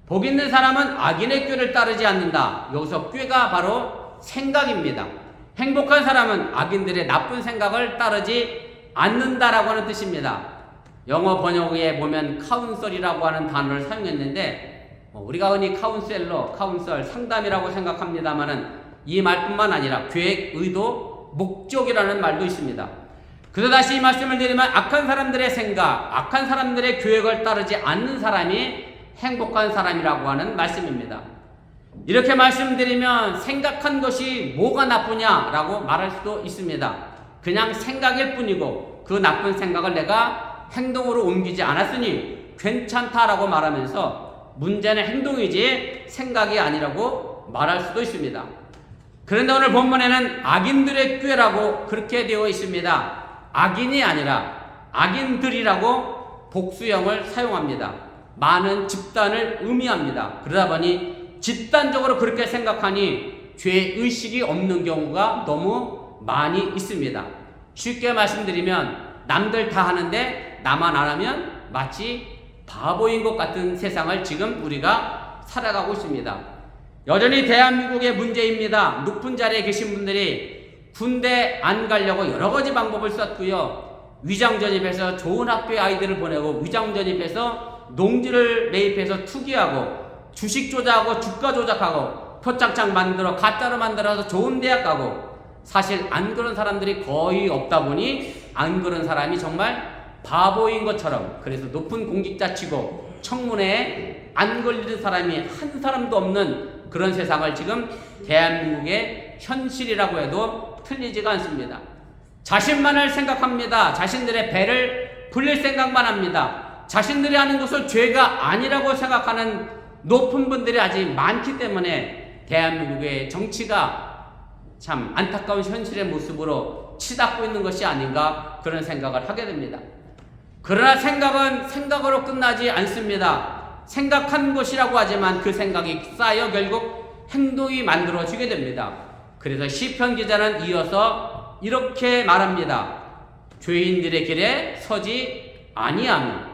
복 있는 사람은 악인의 꾀를 따르지 않는다. 여기서 꾀가 바로 생각입니다. 행복한 사람은 악인들의 나쁜 생각을 따르지 않는다라고 하는 뜻입니다. 영어 번역에 보면 카운셀이라고 하는 단어를 사용했는데 우리가 흔히 카운셀, 상담이라고 생각합니다만은 이 말뿐만 아니라 계획, 의도, 목적이라는 말도 있습니다. 그래서 다시 이 말씀을 드리면 악한 사람들의 생각, 악한 사람들의 계획을 따르지 않는 사람이 행복한 사람이라고 하는 말씀입니다. 이렇게 말씀드리면 생각한 것이 뭐가 나쁘냐라고 말할 수도 있습니다. 그냥 생각일 뿐이고 그 나쁜 생각을 내가 행동으로 옮기지 않았으니 괜찮다라고 말하면서 문제는 행동이지 생각이 아니라고 말할 수도 있습니다. 그런데 오늘 본문에는 악인들의 꾀라고 그렇게 되어 있습니다. 악인이 아니라 악인들이라고 복수형을 사용합니다. 많은 집단을 의미합니다. 그러다 보니 집단적으로 그렇게 생각하니 죄의식이 없는 경우가 너무 많이 있습니다. 쉽게 말씀드리면 남들 다 하는데 나만 안 하면 마치 바보인 것 같은 세상을 지금 우리가 살아가고 있습니다. 여전히 대한민국의 문제입니다. 높은 자리에 계신 분들이 군대 안 가려고 여러 가지 방법을 썼고요. 위장 전입해서 좋은 학교에 아이들을 보내고 위장 전입해서 농지를 매입해서 투기하고 주식 조작하고 주가 조작하고 표창장 만들어 가짜로 만들어서 좋은 대학 가고, 사실 안 그런 사람들이 거의 없다 보니 안 그런 사람이 정말 바보인 것처럼, 그래서 높은 공직자치고 청문회에 안 걸리는 사람이 한 사람도 없는 그런 세상을 지금 대한민국의 현실이라고 해도 틀리지가 않습니다. 자신만을 생각합니다. 자신들의 배를 불릴 생각만 합니다. 자신들이 하는 것을 죄가 아니라고 생각하는 높은 분들이 아직 많기 때문에 대한민국의 정치가 참 안타까운 현실의 모습으로 치닫고 있는 것이 아닌가, 그런 생각을 하게 됩니다. 그러나 생각은 생각으로 끝나지 않습니다. 생각한 것이라고 하지만 그 생각이 쌓여 결국 행동이 만들어지게 됩니다. 그래서 시편 기자는 이어서 이렇게 말합니다. 죄인들의 길에 서지 아니하며,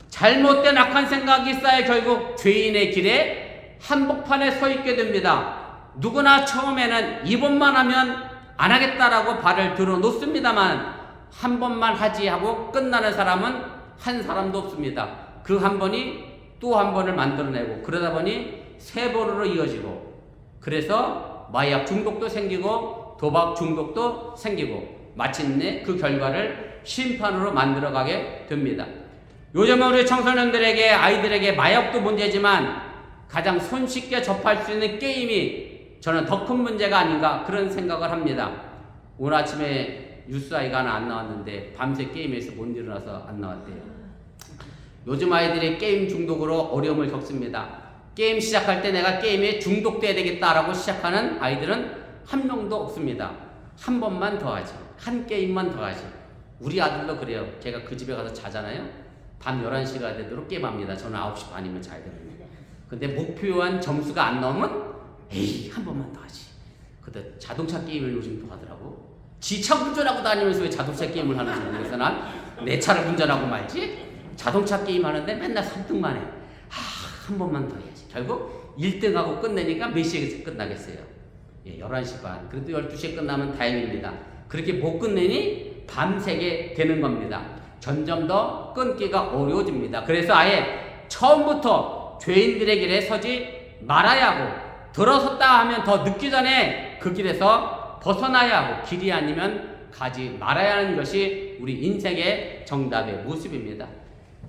잘못된 악한 생각이 쌓여 결국 죄인의 길에 한복판에 서 있게 됩니다. 누구나 처음에는 이번만 하면 안 하겠다라고 발을 들어 놓습니다만, 한 번만 하지 하고 끝나는 사람은 한 사람도 없습니다. 그 한 번이 또 한 번을 만들어내고, 그러다 보니 세 번으로 이어지고, 그래서 마약 중독도 생기고 도박 중독도 생기고, 마침내 그 결과를 심판으로 만들어가게 됩니다. 요즘은 우리 청소년들에게, 아이들에게 마약도 문제지만 가장 손쉽게 접할 수 있는 게임이 저는 더 큰 문제가 아닌가, 그런 생각을 합니다. 오늘 아침에 뉴스 아이가 하나 안 나왔는데 밤새 게임에서 못 일어나서 안 나왔대요. 요즘 아이들이 게임 중독으로 어려움을 겪습니다. 게임 시작할 때 내가 게임에 중독돼야 되겠다라고 시작하는 아이들은 한 명도 없습니다. 한 번만 더 하지, 한 게임만 더 하지. 우리 아들도 그래요. 걔가 그 집에 가서 자잖아요. 밤 11시가 되도록 게임합니다. 저는 9시 반이면 자야 됩니다. 근데 목표한 점수가 안 나오면 에이, 한 번만 더 하지. 근데 자동차 게임을 요즘 또 하더라고. 지 차 운전하고 다니면서 왜 자동차 게임을 하는지 모르겠어. 난 내 차를 운전하고 말지. 자동차 게임 하는데 맨날 3등만 해. 한 번만 더 해야지. 결국 1등하고 끝내니까 몇 시에 끝나겠어요? 예, 11시 반. 그래도 12시에 끝나면 다행입니다. 그렇게 못 끝내니 밤새게 되는 겁니다. 점점 더 끊기가 어려워집니다. 그래서 아예 처음부터 죄인들의 길에 서지 말아야 하고, 들어섰다 하면 더 늦기 전에 그 길에서 벗어나야 하고, 길이 아니면 가지 말아야 하는 것이 우리 인생의 정답의 모습입니다.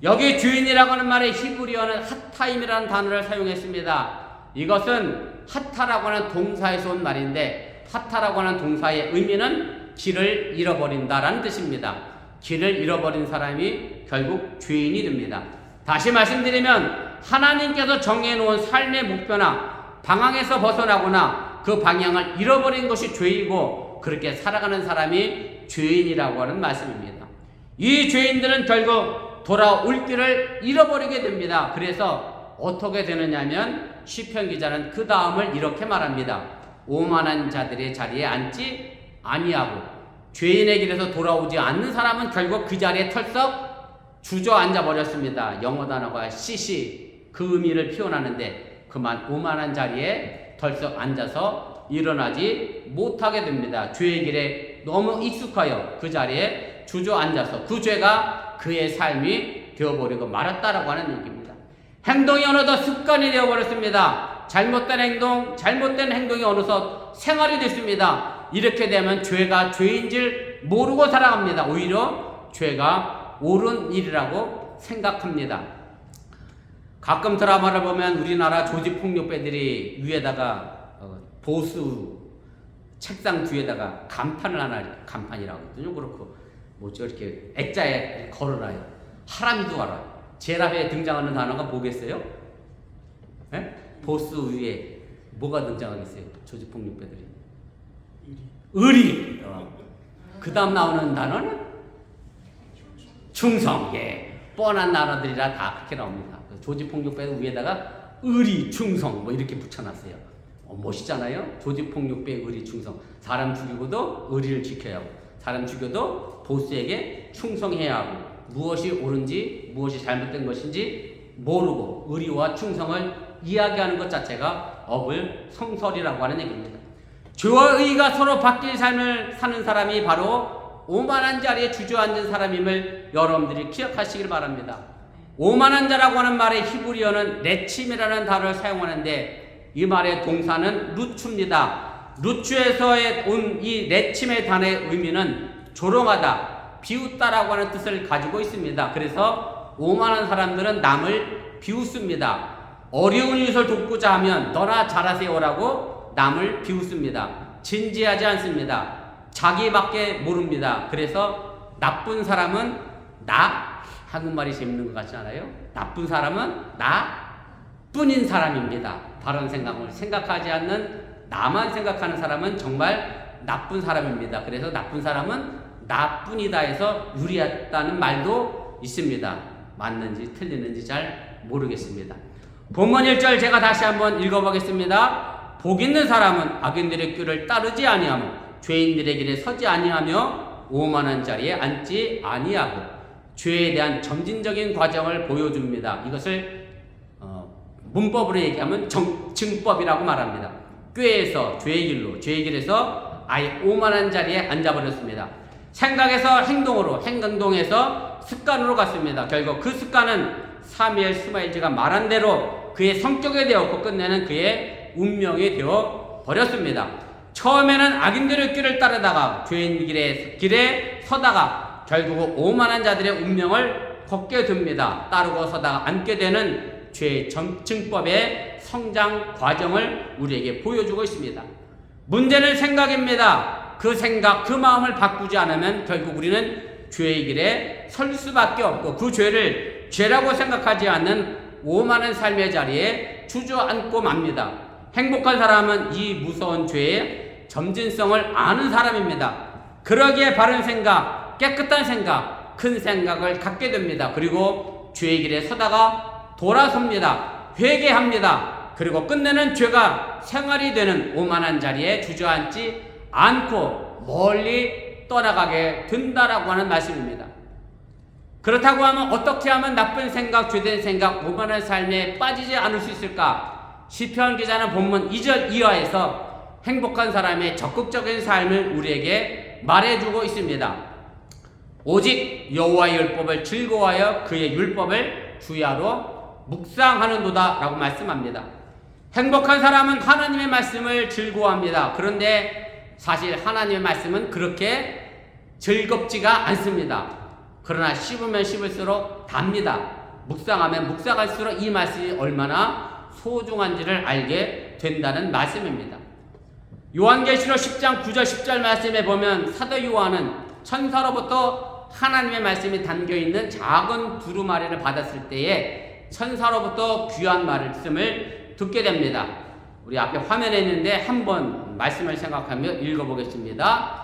여기 죄인이라고 하는 말에 히브리어는 하타임이라는 단어를 사용했습니다. 이것은 하타라고 하는 동사에서 온 말인데, 하타라고 하는 동사의 의미는 길을 잃어버린다라는 뜻입니다. 길을 잃어버린 사람이 결국 죄인이 됩니다. 다시 말씀드리면 하나님께서 정해놓은 삶의 목표나 방향에서 벗어나거나 그 방향을 잃어버린 것이 죄이고, 그렇게 살아가는 사람이 죄인이라고 하는 말씀입니다. 이 죄인들은 결국 돌아올 길을 잃어버리게 됩니다. 그래서 어떻게 되느냐면 시편 기자는 그 다음을 이렇게 말합니다. 오만한 자들의 자리에 앉지 아니하고, 죄인의 길에서 돌아오지 않는 사람은 결국 그 자리에 털썩 주저앉아 버렸습니다. 영어 단어가 씨씨, 그 의미를 표현하는데, 그만 오만한 자리에 털썩 앉아서 일어나지 못하게 됩니다. 죄의 길에 너무 익숙하여 그 자리에 주저앉아서 그 죄가 그의 삶이 되어버리고 말았다라고 하는 얘기입니다. 행동이 어느덧 습관이 되어버렸습니다. 잘못된 행동이 어느덧 생활이 됐습니다. 이렇게 되면 죄가 죄인 줄 모르고 살아갑니다. 오히려 죄가 옳은 일이라고 생각합니다. 가끔 드라마를 보면 우리나라 조직폭력배들이 위에다가 보수 책상 뒤에다가 간판을 하나, 간판이라고 하거든요. 그렇고 뭐죠, 이렇게 액자에 걸어놔요. 하람이도 알아요. 제랍에 등장하는 단어가 뭐겠어요? 네? 보수 위에 뭐가 등장하겠어요? 조직폭력배들이 의리. 그 다음 나오는 단어는 충성. 예, 뻔한 단어들이라 다 그렇게 나옵니다. 조직폭력배 위에다가 의리, 충성 뭐 이렇게 붙여놨어요. 멋있잖아요. 조직폭력배 의리, 충성. 사람 죽이고도 의리를 지켜야 하고, 사람 죽여도 보스에게 충성해야 하고, 무엇이 옳은지 무엇이 잘못된 것인지 모르고 의리와 충성을 이야기하는 것 자체가 어불성설이라고 하는 얘기입니다. 죄와 의가 서로 바뀐 삶을 사는 사람이 바로 오만한 자리에 주저앉은 사람임을 여러분들이 기억하시길 바랍니다. 오만한 자라고 하는 말의 히브리어는 레침이라는 단어를 사용하는데, 이 말의 동사는 루추입니다. 루추에서 온 이 레침의 단어의 의미는 조롱하다, 비웃다라고 하는 뜻을 가지고 있습니다. 그래서 오만한 사람들은 남을 비웃습니다. 어려운 이웃을 돕고자 하면 너나 잘하세요라고 남을 비웃습니다. 진지하지 않습니다. 자기밖에 모릅니다. 그래서 나쁜 사람은 한국말이 재밌는 것 같지 않아요? 나쁜 사람은 나뿐인 사람입니다. 다른 생각을 생각하지 않는 나만 생각하는 사람은 정말 나쁜 사람입니다. 그래서 나쁜 사람은 나뿐이다 해서 유리하다는 말도 있습니다. 맞는지 틀리는지 잘 모르겠습니다. 본문 1절 제가 다시 한번 읽어보겠습니다. 복 있는 사람은 악인들의 꾀를 따르지 아니하며 죄인들의 길에 서지 아니하며 오만한 자리에 앉지 아니하고 죄에 대한 점진적인 과정을 보여줍니다. 이것을 문법으로 얘기하면 증법이라고 말합니다. 꾀에서 죄의 길에서 아예 오만한 자리에 앉아버렸습니다. 생각에서 행동으로, 행동에서 습관으로 갔습니다. 결국 그 습관은 사무엘 스마일지가 말한 대로 그의 성격이 되었고 끝내는 그의 운명이 되어 버렸습니다. 처음에는 악인들의 길을 따르다가 죄인 길에 서다가 결국 오만한 자들의 운명을 걷게 됩니다. 따르고 서다가 앉게 되는 죄의 증법의 성장 과정을 우리에게 보여주고 있습니다. 문제는 생각입니다. 그 생각, 그 마음을 바꾸지 않으면 결국 우리는 죄의 길에 설 수밖에 없고 그 죄를 죄라고 생각하지 않는 오만한 삶의 자리에 주저앉고 맙니다. 행복한 사람은 이 무서운 죄의 점진성을 아는 사람입니다. 그러기에 바른 생각, 깨끗한 생각, 큰 생각을 갖게 됩니다. 그리고 죄의 길에 서다가 돌아섭니다. 회개합니다. 그리고 끝내는 죄가 생활이 되는 오만한 자리에 주저앉지 않고 멀리 떠나가게 된다라고 하는 말씀입니다. 그렇다고 하면 어떻게 하면 나쁜 생각, 죄된 생각, 오만한 삶에 빠지지 않을 수 있을까? 시편 기자는 본문 2절 이하에서 행복한 사람의 적극적인 삶을 우리에게 말해주고 있습니다. 오직 여호와의 율법을 즐거워하여 그의 율법을 주야로 묵상하는도다 라고 말씀합니다. 행복한 사람은 하나님의 말씀을 즐거워합니다. 그런데 사실 하나님의 말씀은 그렇게 즐겁지가 않습니다. 그러나 씹으면 씹을수록 답니다. 묵상하면 묵상할수록 이 말씀이 얼마나 소중한지를 알게 된다는 말씀입니다. 요한계시록 10장 9절 10절 말씀에 보면 사도 요한은 천사로부터 하나님의 말씀이 담겨있는 작은 두루마리를 받았을 때에 천사로부터 귀한 말씀을 듣게 됩니다. 우리 앞에 화면에 있는데 한번 말씀을 생각하며 읽어보겠습니다.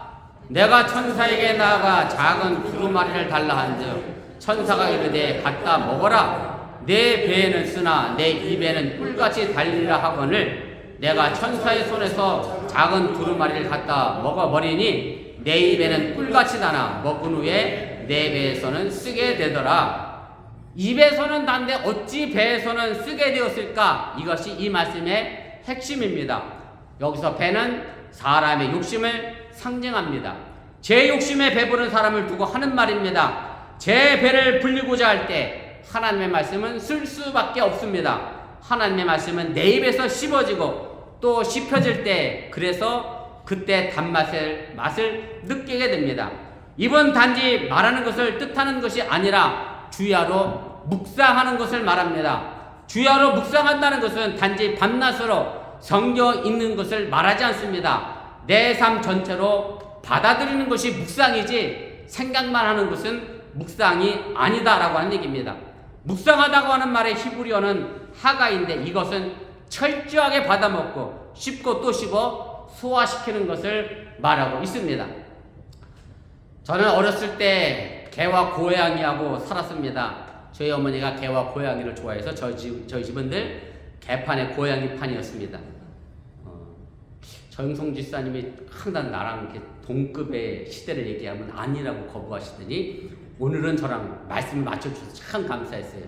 내가 천사에게 나아가 작은 두루마리를 달라 한즉 천사가 이르되 갖다 먹어라. 내 배에는 쓰나 내 입에는 꿀같이 달리라 하거늘 내가 천사의 손에서 작은 두루마리를 갖다 먹어버리니 내 입에는 꿀같이 나나 먹은 후에 내 배에서는 쓰게 되더라. 입에서는 단데 어찌 배에서는 쓰게 되었을까? 이것이 이 말씀의 핵심입니다. 여기서 배는 사람의 욕심을 상징합니다. 제 욕심에 배부른 사람을 두고 하는 말입니다. 제 배를 불리고자 할 때 하나님의 말씀은 쓸 수밖에 없습니다. 하나님의 말씀은 내 입에서 씹어지고 또 씹혀질 때 그래서 그때 맛을 느끼게 됩니다. 이번 단지 말하는 것을 뜻하는 것이 아니라 주야로 묵상하는 것을 말합니다. 주야로 묵상한다는 것은 단지 밤낮으로 성경 읽는 것을 말하지 않습니다. 내 삶 전체로 받아들이는 것이 묵상이지 생각만 하는 것은 묵상이 아니다라고 하는 얘기입니다. 묵상하다고 하는 말의 히브리어는 하가인데 이것은 철저하게 받아먹고 씹고 또 씹어 소화시키는 것을 말하고 있습니다. 저는 어렸을 때 개와 고양이하고 살았습니다. 저희 어머니가 개와 고양이를 좋아해서 저희 집은 늘 개판에 고양이판이었습니다. 정성 집사님이 항상 나랑 이렇게 동급의 시대를 얘기하면 아니라고 거부하시더니 오늘은 저랑 말씀을 맞춰주셔서 참 감사했어요.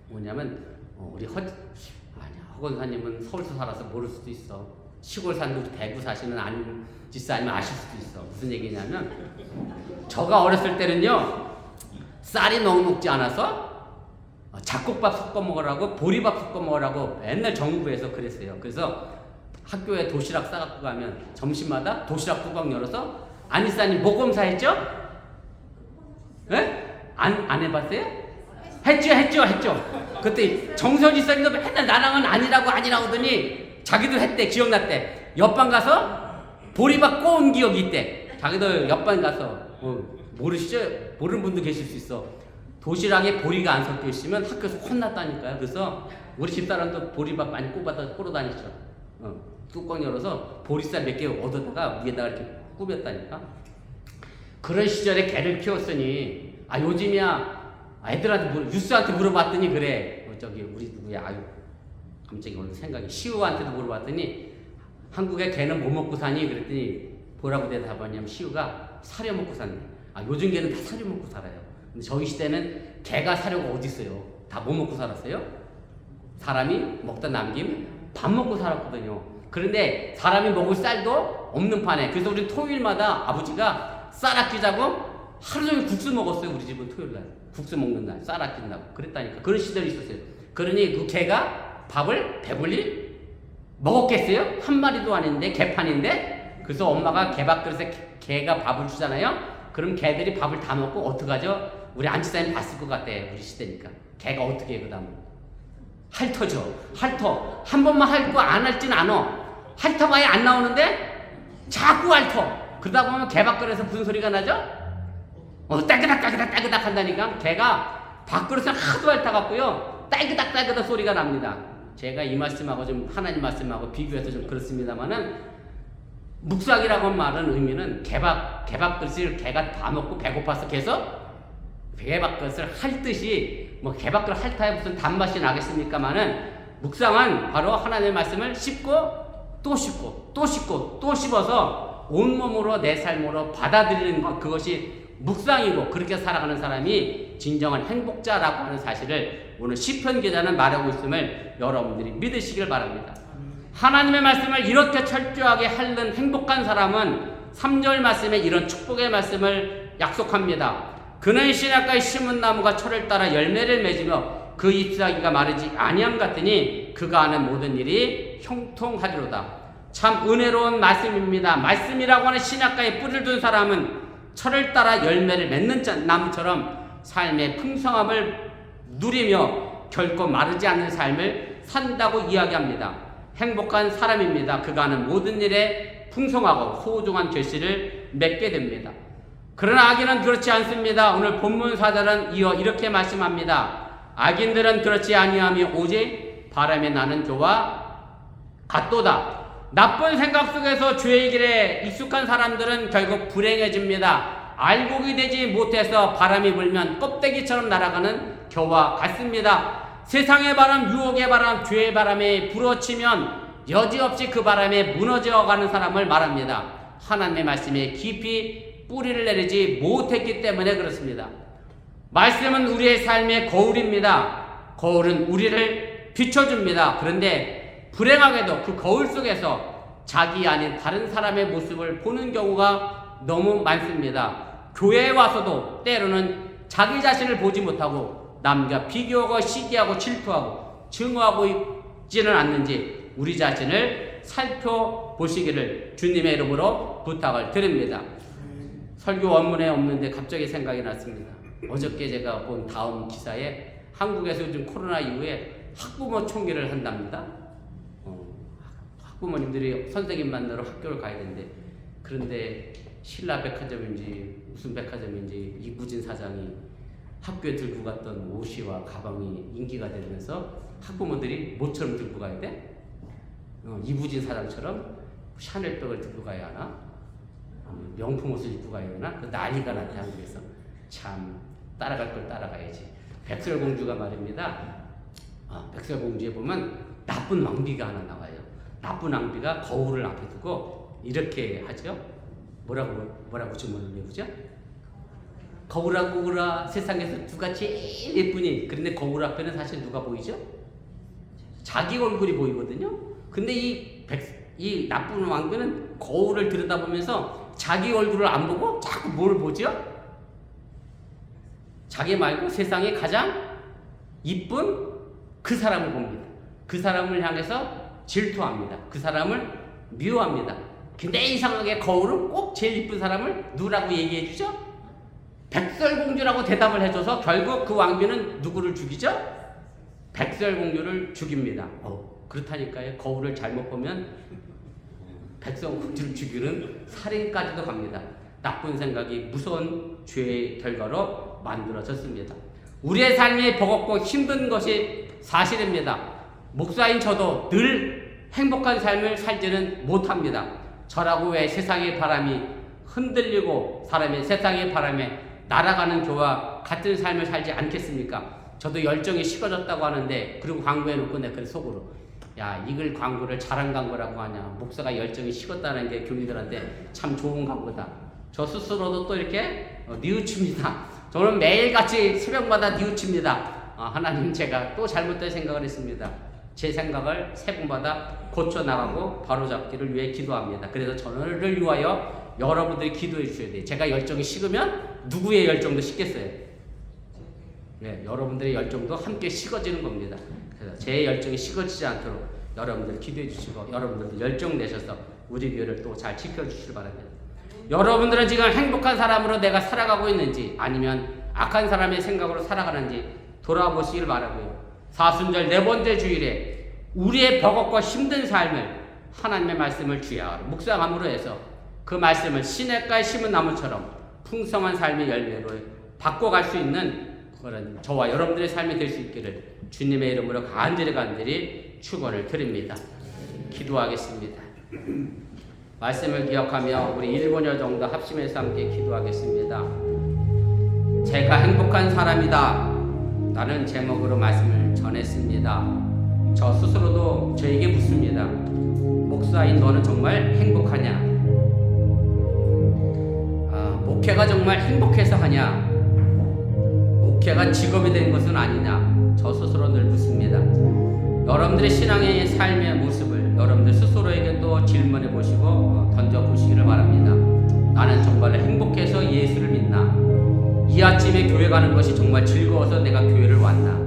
뭐냐면 우리 허건사님은 서울서 살아서 모를 수도 있어. 시골 사는 대구 사시는 안 집사님은 아실 수도 있어. 무슨 얘기냐면 저가 어렸을 때는요 쌀이 너무 먹지 않아서 잡곡밥 섞어 먹으라고 보리밥 섞어 먹으라고 맨날 정부에서 그랬어요. 그래서 학교에 도시락 싸갖고 가면 점심마다 도시락 뚜껑 열어서 안집사님 뭐 검사했죠? 안 해봤어요? 했죠. 그때 정선지 선생님도 맨날 나랑은 아니라고 하더니 자기도 했대. 기억났대. 옆반 가서 보리밥 꼬은 기억이 있대. 자기도 옆반 가서 모르시죠? 모르는 분도 계실 수 있어. 도시락에 보리가 안 섞여 있으면 학교에서 혼났다니까요. 그래서 우리 집사람도 보리밥 많이 꼬러 다니죠. 뚜껑 열어서 보리쌀 몇 개 얻어다가 위에다가 이렇게 꾸몄다니까. 그런 시절에 개를 키웠으니 요즘이야 애들한테 유스한테 물어봤더니 그래. 저기 우리 누구야? 갑자기 오늘 생각이 시우한테도 물어봤더니 한국에 개는 뭐 먹고 사니? 그랬더니 뭐라고 대답하냐면 시우가 사료 먹고 산대. 요즘 개는 다 사료 먹고 살아요. 근데 저희 시대는 개가 사료가 어디 있어요? 다 뭐 먹고 살았어요? 사람이 먹다 남김 밥 먹고 살았거든요. 그런데 사람이 먹을 쌀도 없는 판에. 그래서 우리 토요일마다 아버지가 쌀 아끼자고 하루 종일 국수 먹었어요. 우리 집은 토요일날 국수 먹는 날 쌀 아낀다고 그랬다니까. 그런 시절이 있었어요. 그러니 그 개가 밥을 배불리 먹었겠어요? 한 마리도 아닌데 개판인데. 그래서 엄마가 개밥그릇에 개가 밥을 주잖아요. 그럼 개들이 밥을 다 먹고 어떡하죠? 우리 안치사님 봤을 것 같아. 우리 시대니까. 개가 어떻게 해? 그 다음 핥어죠. 핥어. 한 번만 핥고 안 핥진 않아. 핥어봐야 안 나오는데 자꾸 핥어. 그러다 보면 개 밥그릇에서 무슨 소리가 나죠? 딸그닥 한다니까. 개가 밥그릇을 하도 핥아갖고요 딸그닥 소리가 납니다. 제가 이 말씀하고 좀 하나님 말씀하고 비교해서 좀 그렇습니다만은 묵삭이라고 한 말은 의미는 개밥그릇을 개가 다 먹고 배고파서 계속 개밥그릇을 핥듯이 개밥그릇 핥아야 무슨 단맛이 나겠습니까만은 묵상은 바로 하나님의 말씀을 씹고 또 씹고 또 씹고 또 씹어서 온몸으로 내 삶으로 받아들이는 것, 그것이 묵상이고 그렇게 살아가는 사람이 진정한 행복자라고 하는 사실을 오늘 시편 기자는 말하고 있음을 여러분들이 믿으시길 바랍니다. 하나님의 말씀을 이렇게 철저하게 핥는 행복한 사람은 3절 말씀에 이런 축복의 말씀을 약속합니다. 그는 시냇가에 심은 나무가 철을 따라 열매를 맺으며 그 잎사귀가 마르지 아니함 같으니 그가 하는 모든 일이 형통하리로다. 참 은혜로운 말씀입니다. 말씀이라고 하는 시냇가에 뿌리를 둔 사람은 철을 따라 열매를 맺는 나무처럼 삶의 풍성함을 누리며 결코 마르지 않는 삶을 산다고 이야기합니다. 행복한 사람입니다. 그가 하는 모든 일에 풍성하고 소중한 결실을 맺게 됩니다. 그러나 악인은 그렇지 않습니다. 오늘 본문 4절은 이어 이렇게 말씀합니다. 악인들은 그렇지 아니하며 오직 바람에 나는 조와 같도다. 나쁜 생각 속에서 죄의 길에 익숙한 사람들은 결국 불행해집니다. 알곡이 되지 못해서 바람이 불면 껍데기처럼 날아가는 겨와 같습니다. 세상의 바람, 유혹의 바람, 죄의 바람에 불어치면 여지없이 그 바람에 무너져가는 사람을 말합니다. 하나님의 말씀에 깊이 뿌리를 내리지 못했기 때문에 그렇습니다. 말씀은 우리의 삶의 거울입니다. 거울은 우리를 비춰줍니다. 그런데 불행하게도 그 거울 속에서 자기 아닌 다른 사람의 모습을 보는 경우가 너무 많습니다. 교회에 와서도 때로는 자기 자신을 보지 못하고 남과 비교하고 시기하고 질투하고 증오하고 있지는 않는지 우리 자신을 살펴보시기를 주님의 이름으로 부탁을 드립니다. 설교 원문에 없는데 갑자기 생각이 났습니다. 어저께 제가 본 다음 기사에 한국에서 요즘 코로나 이후에 학부모 총회를 한답니다. 학부모님들이 선생님 만나러 학교를 가야 되는데, 그런데 신라 백화점인지 무슨 백화점인지 이부진 사장이 학교에 들고 갔던 옷이와 가방이 인기가 되면서 학부모들이 뭐처럼 들고 가야 돼? 이부진 사장처럼 샤넬백을 들고 가야 하나? 명품 옷을 입고 가야 되나? 그 난리가 났대 한국에서. 참 따라갈 걸 따라가야지. 백설공주가 말입니다. 백설공주에 보면 나쁜 왕비가 하나 나와요. 나쁜 왕비가 거울을 앞에 두고 이렇게 하죠. 뭐라고 주문을 외우죠? 거울아 세상에서 누가 제일 예쁘니? 그런데 거울 앞에는 사실 누가 보이죠? 자기 얼굴이 보이거든요. 근데 이 나쁜 왕비는 거울을 들여다보면서 자기 얼굴을 안 보고 자꾸 뭘 보죠? 자기 말고 세상에 가장 이쁜 그 사람을 봅니다. 그 사람을 향해서 질투합니다. 그 사람을 미워합니다. 근데 이상하게 거울은 꼭 제일 이쁜 사람을 누구라고 얘기해 주죠? 백설공주라고 대답을 해줘서 결국 그 왕비는 누구를 죽이죠? 백설공주를 죽입니다. 그렇다니까요. 거울을 잘못 보면 백설공주를 죽이는 살인까지도 갑니다. 나쁜 생각이 무서운 죄의 결과로 만들어졌습니다. 우리의 삶이 버겁고 힘든 것이 사실입니다. 목사인 저도 늘 행복한 삶을 살지는 못합니다. 저라고 왜 세상의 바람이 흔들리고 사람의 세상의 바람에 날아가는 교와 같은 삶을 살지 않겠습니까? 저도 열정이 식어졌다고 하는데, 그리고 광고해놓고 내가 그래 속으로, 야, 이걸 광고를 잘한 광고라고 하냐, 목사가 열정이 식었다는 게 교인들한테 참 좋은 광고다. 저 스스로도 또 이렇게 뉘우칩니다. 저는 매일같이 새벽마다 뉘우칩니다. 하나님, 제가 또 잘못된 생각을 했습니다. 제 생각을 새벽마다 고쳐나가고 바로잡기를 위해 기도합니다. 그래서 저를 위하여 여러분들이 기도해 주셔야 돼요. 제가 열정이 식으면 누구의 열정도 식겠어요? 네, 여러분들의 열정도 함께 식어지는 겁니다. 그래서 제 열정이 식어지지 않도록 여러분들 기도해 주시고, 여러분들도 열정 내셔서 우리 교회를 또 잘 지켜주시길 바랍니다. 여러분들은 지금 행복한 사람으로 내가 살아가고 있는지, 아니면 악한 사람의 생각으로 살아가는지 돌아보시길 바라고요. 사순절 네 번째 주일에 우리의 버겁고 힘든 삶을 하나님의 말씀을 주야 묵상함으로 해서 그 말씀을 시냇가에 심은 나무처럼 풍성한 삶의 열매로 바꿔갈 수 있는 그런 저와 여러분들의 삶이 될 수 있기를 주님의 이름으로 간절히 축원을 드립니다. 기도하겠습니다. 말씀을 기억하며 우리 1분여 정도 합심해서 함께 기도하겠습니다. 제가 행복한 사람이다 라는 제목으로 말씀을 전했습니다. 저 스스로도 저에게 묻습니다. 목사인 너는 정말 행복하냐? 목회가 정말 행복해서 하냐? 목회가 직업이 된 것은 아니냐? 저 스스로 늘 묻습니다. 여러분들의 신앙의 삶의 모습을 여러분들 스스로에게 또 질문해 보시고 던져 보시기를 바랍니다. 나는 정말 행복해서 예수를 믿나? 이 아침에 교회 가는 것이 정말 즐거워서 내가 교회를 왔나?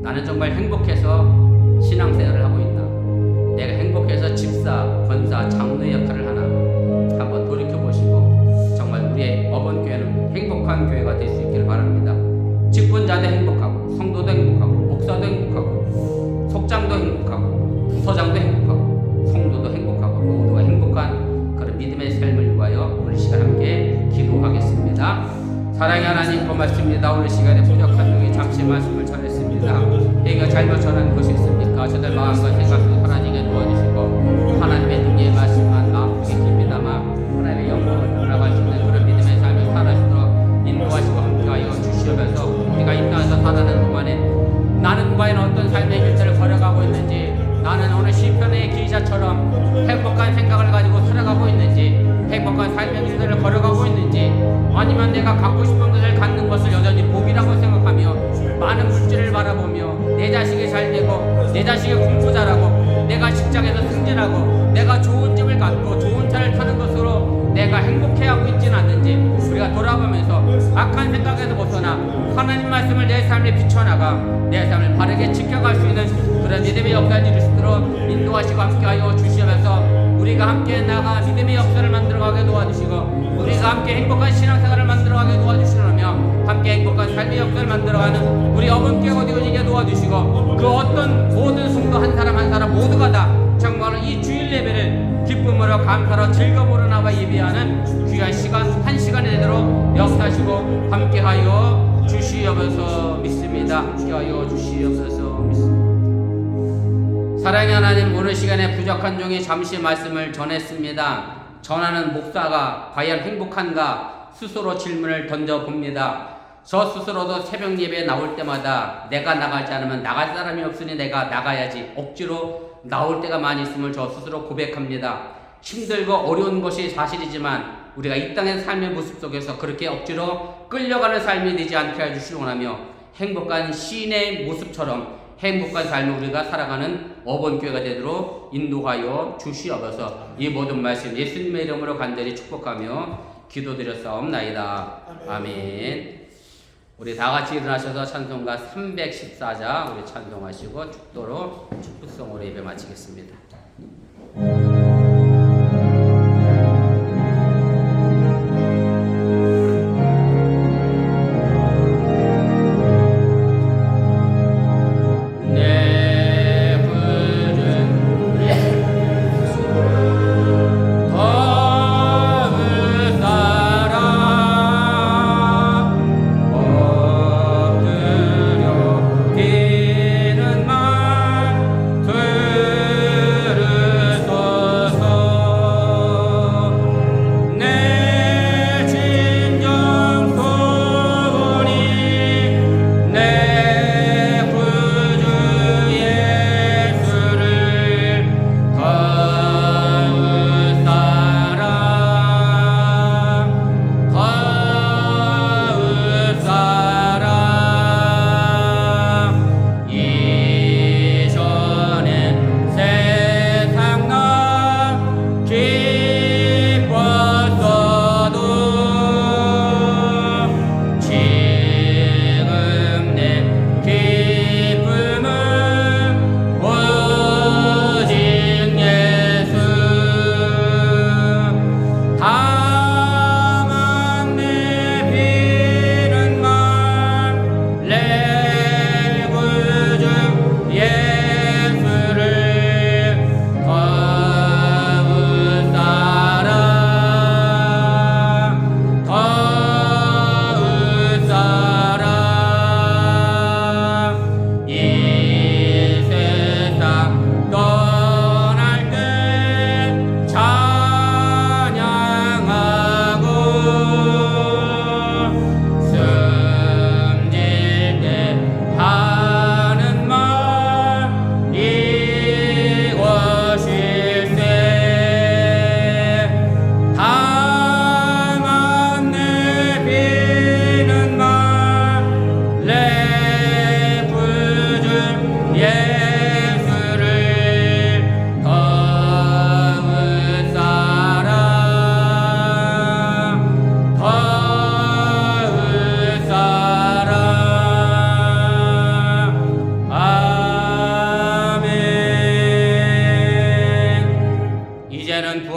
나는 정말 행복해서 신앙생활을 하고 있나? 내가 행복해서 집사, 권사, 장로의 역할을 하나? 한번 돌이켜보시고 정말 우리의 어번교회는 행복한 교회가 될 수 있기를 바랍니다. 직분자도 행복하고, 성도도 행복하고, 목사도 행복하고, 속장도 행복하고, 부서장도 행복하고, 성도도 행복하고, 모두가 행복한 그런 믿음의 삶을 위하여 오늘 시간 함께 기도하겠습니다. 사랑의 하나님 고맙습니다. 오늘 시간에 부족한 중에 잠시 말씀을 전했습니다. 내가 잘못 전한 것이 있습니까? 저들 마음과 생각도 하나님께 도와주시고 하나님의 능력의 말씀만 마음속에 깊이 담아 하나님의 영광을 돌아갈 수 있는 그런 믿음의 삶을 살아주도록 인도하시고 함께하여 주시면서 우리가 이 땅에서 살아가는 동안에 나는 과연 어떤 삶의 길들을 걸어가고 있는지, 나는 오늘 시편의 기자처럼 행복한 생각을 가지고 살아가고 있는지, 행복한 삶의 길들을 걸어가고 있는지, 아니면 내가 갖고 싶은 것을 갖는 것을 여전히 복이라고 생각하며 많은 물질을 바라보며 내 자식이 잘 되고 내 자식이 공부 잘하고 내가 직장에서 승진하고 내가 좋은 집을 갖고 좋은 차를 타는 것으로 내가 행복해하고 있지는 않는지 우리가 돌아보면서 악한 생각에서 벗어나 하나님 말씀을 내 삶에 비춰나가 내 삶을 바르게 지켜갈 수 있는 그런 믿음의 역사를 이룰 수 있도록 인도하시고 함께하여 주시면서 우리가 함께 나가 믿음의 역사를 만들어가게 도와주시고 우리가 함께 행복한 신앙생활을 만들어가게 도와주시려며 함께 행복한 삶의 역사를 만들어가는 우리 어머니께가 되어지게 도와주시고 그 어떤 모든 성도 한 사람 모두가 다 정말 이 주일 예배를 기쁨으로 감사로 즐거움으로 나와 예배하는 귀한 시간 한 시간이 되도록 역사하시고 함께하여 주시옵소서 믿습니다. 함께하여 주시옵소서 믿습니다. 사랑의 하나님, 오늘 시간에 부족한 종이 잠시 말씀을 전했습니다. 전하는 목사가 과연 행복한가 스스로 질문을 던져봅니다. 저 스스로도 새벽 예배에 나올 때마다 내가 나가지 않으면 나갈 사람이 없으니 내가 나가야지 억지로 나올 때가 많이 있음을 저 스스로 고백합니다. 힘들고 어려운 것이 사실이지만 우리가 이 땅의 삶의 모습 속에서 그렇게 억지로 끌려가는 삶이 되지 않게 해주시기 원하며 행복한 시인의 모습처럼 행복한 삶을 우리가 살아가는 어번교회가 되도록 인도하여 주시옵소서. 이 모든 말씀 예수님의 이름으로 간절히 축복하며 기도드렸사옵나이다. 아멘. 우리 다같이 일어나셔서 찬송가 314자 우리 찬송하시고 축도로 축복성으로 예배 마치겠습니다.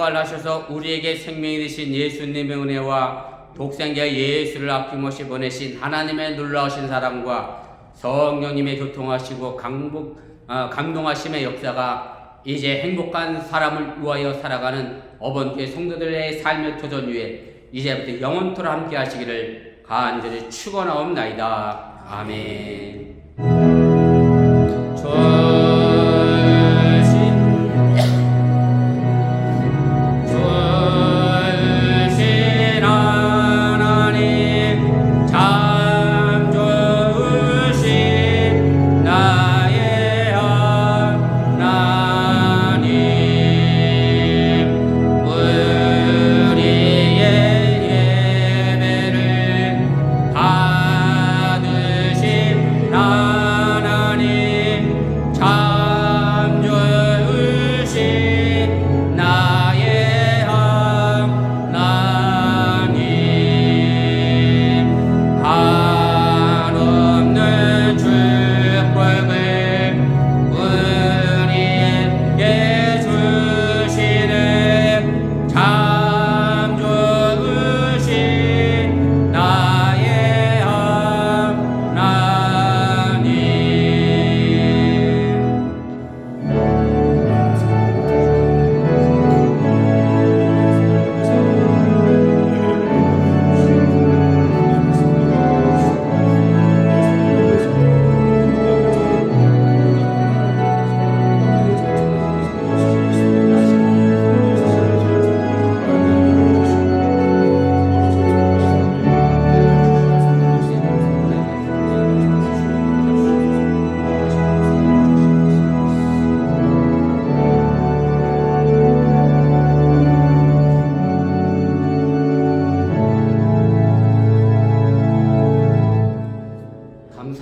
부활하셔서 우리에게 생명이 되신 예수님의 은혜와 독생자 예수를 아낌없이 보내신 하나님의 놀라우신 사랑과 성령님의 교통하시고 감동하심의 역사가 이제 행복한 사람을 위하여 살아가는 어번교회 성도들의 삶의 도전 위에 이제부터 영원토록 함께 하시기를 간절히 축원하옵나이다. 아멘.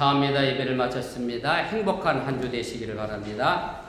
감사합니다. 예배를 마쳤습니다. 행복한 한 주 되시기를 바랍니다.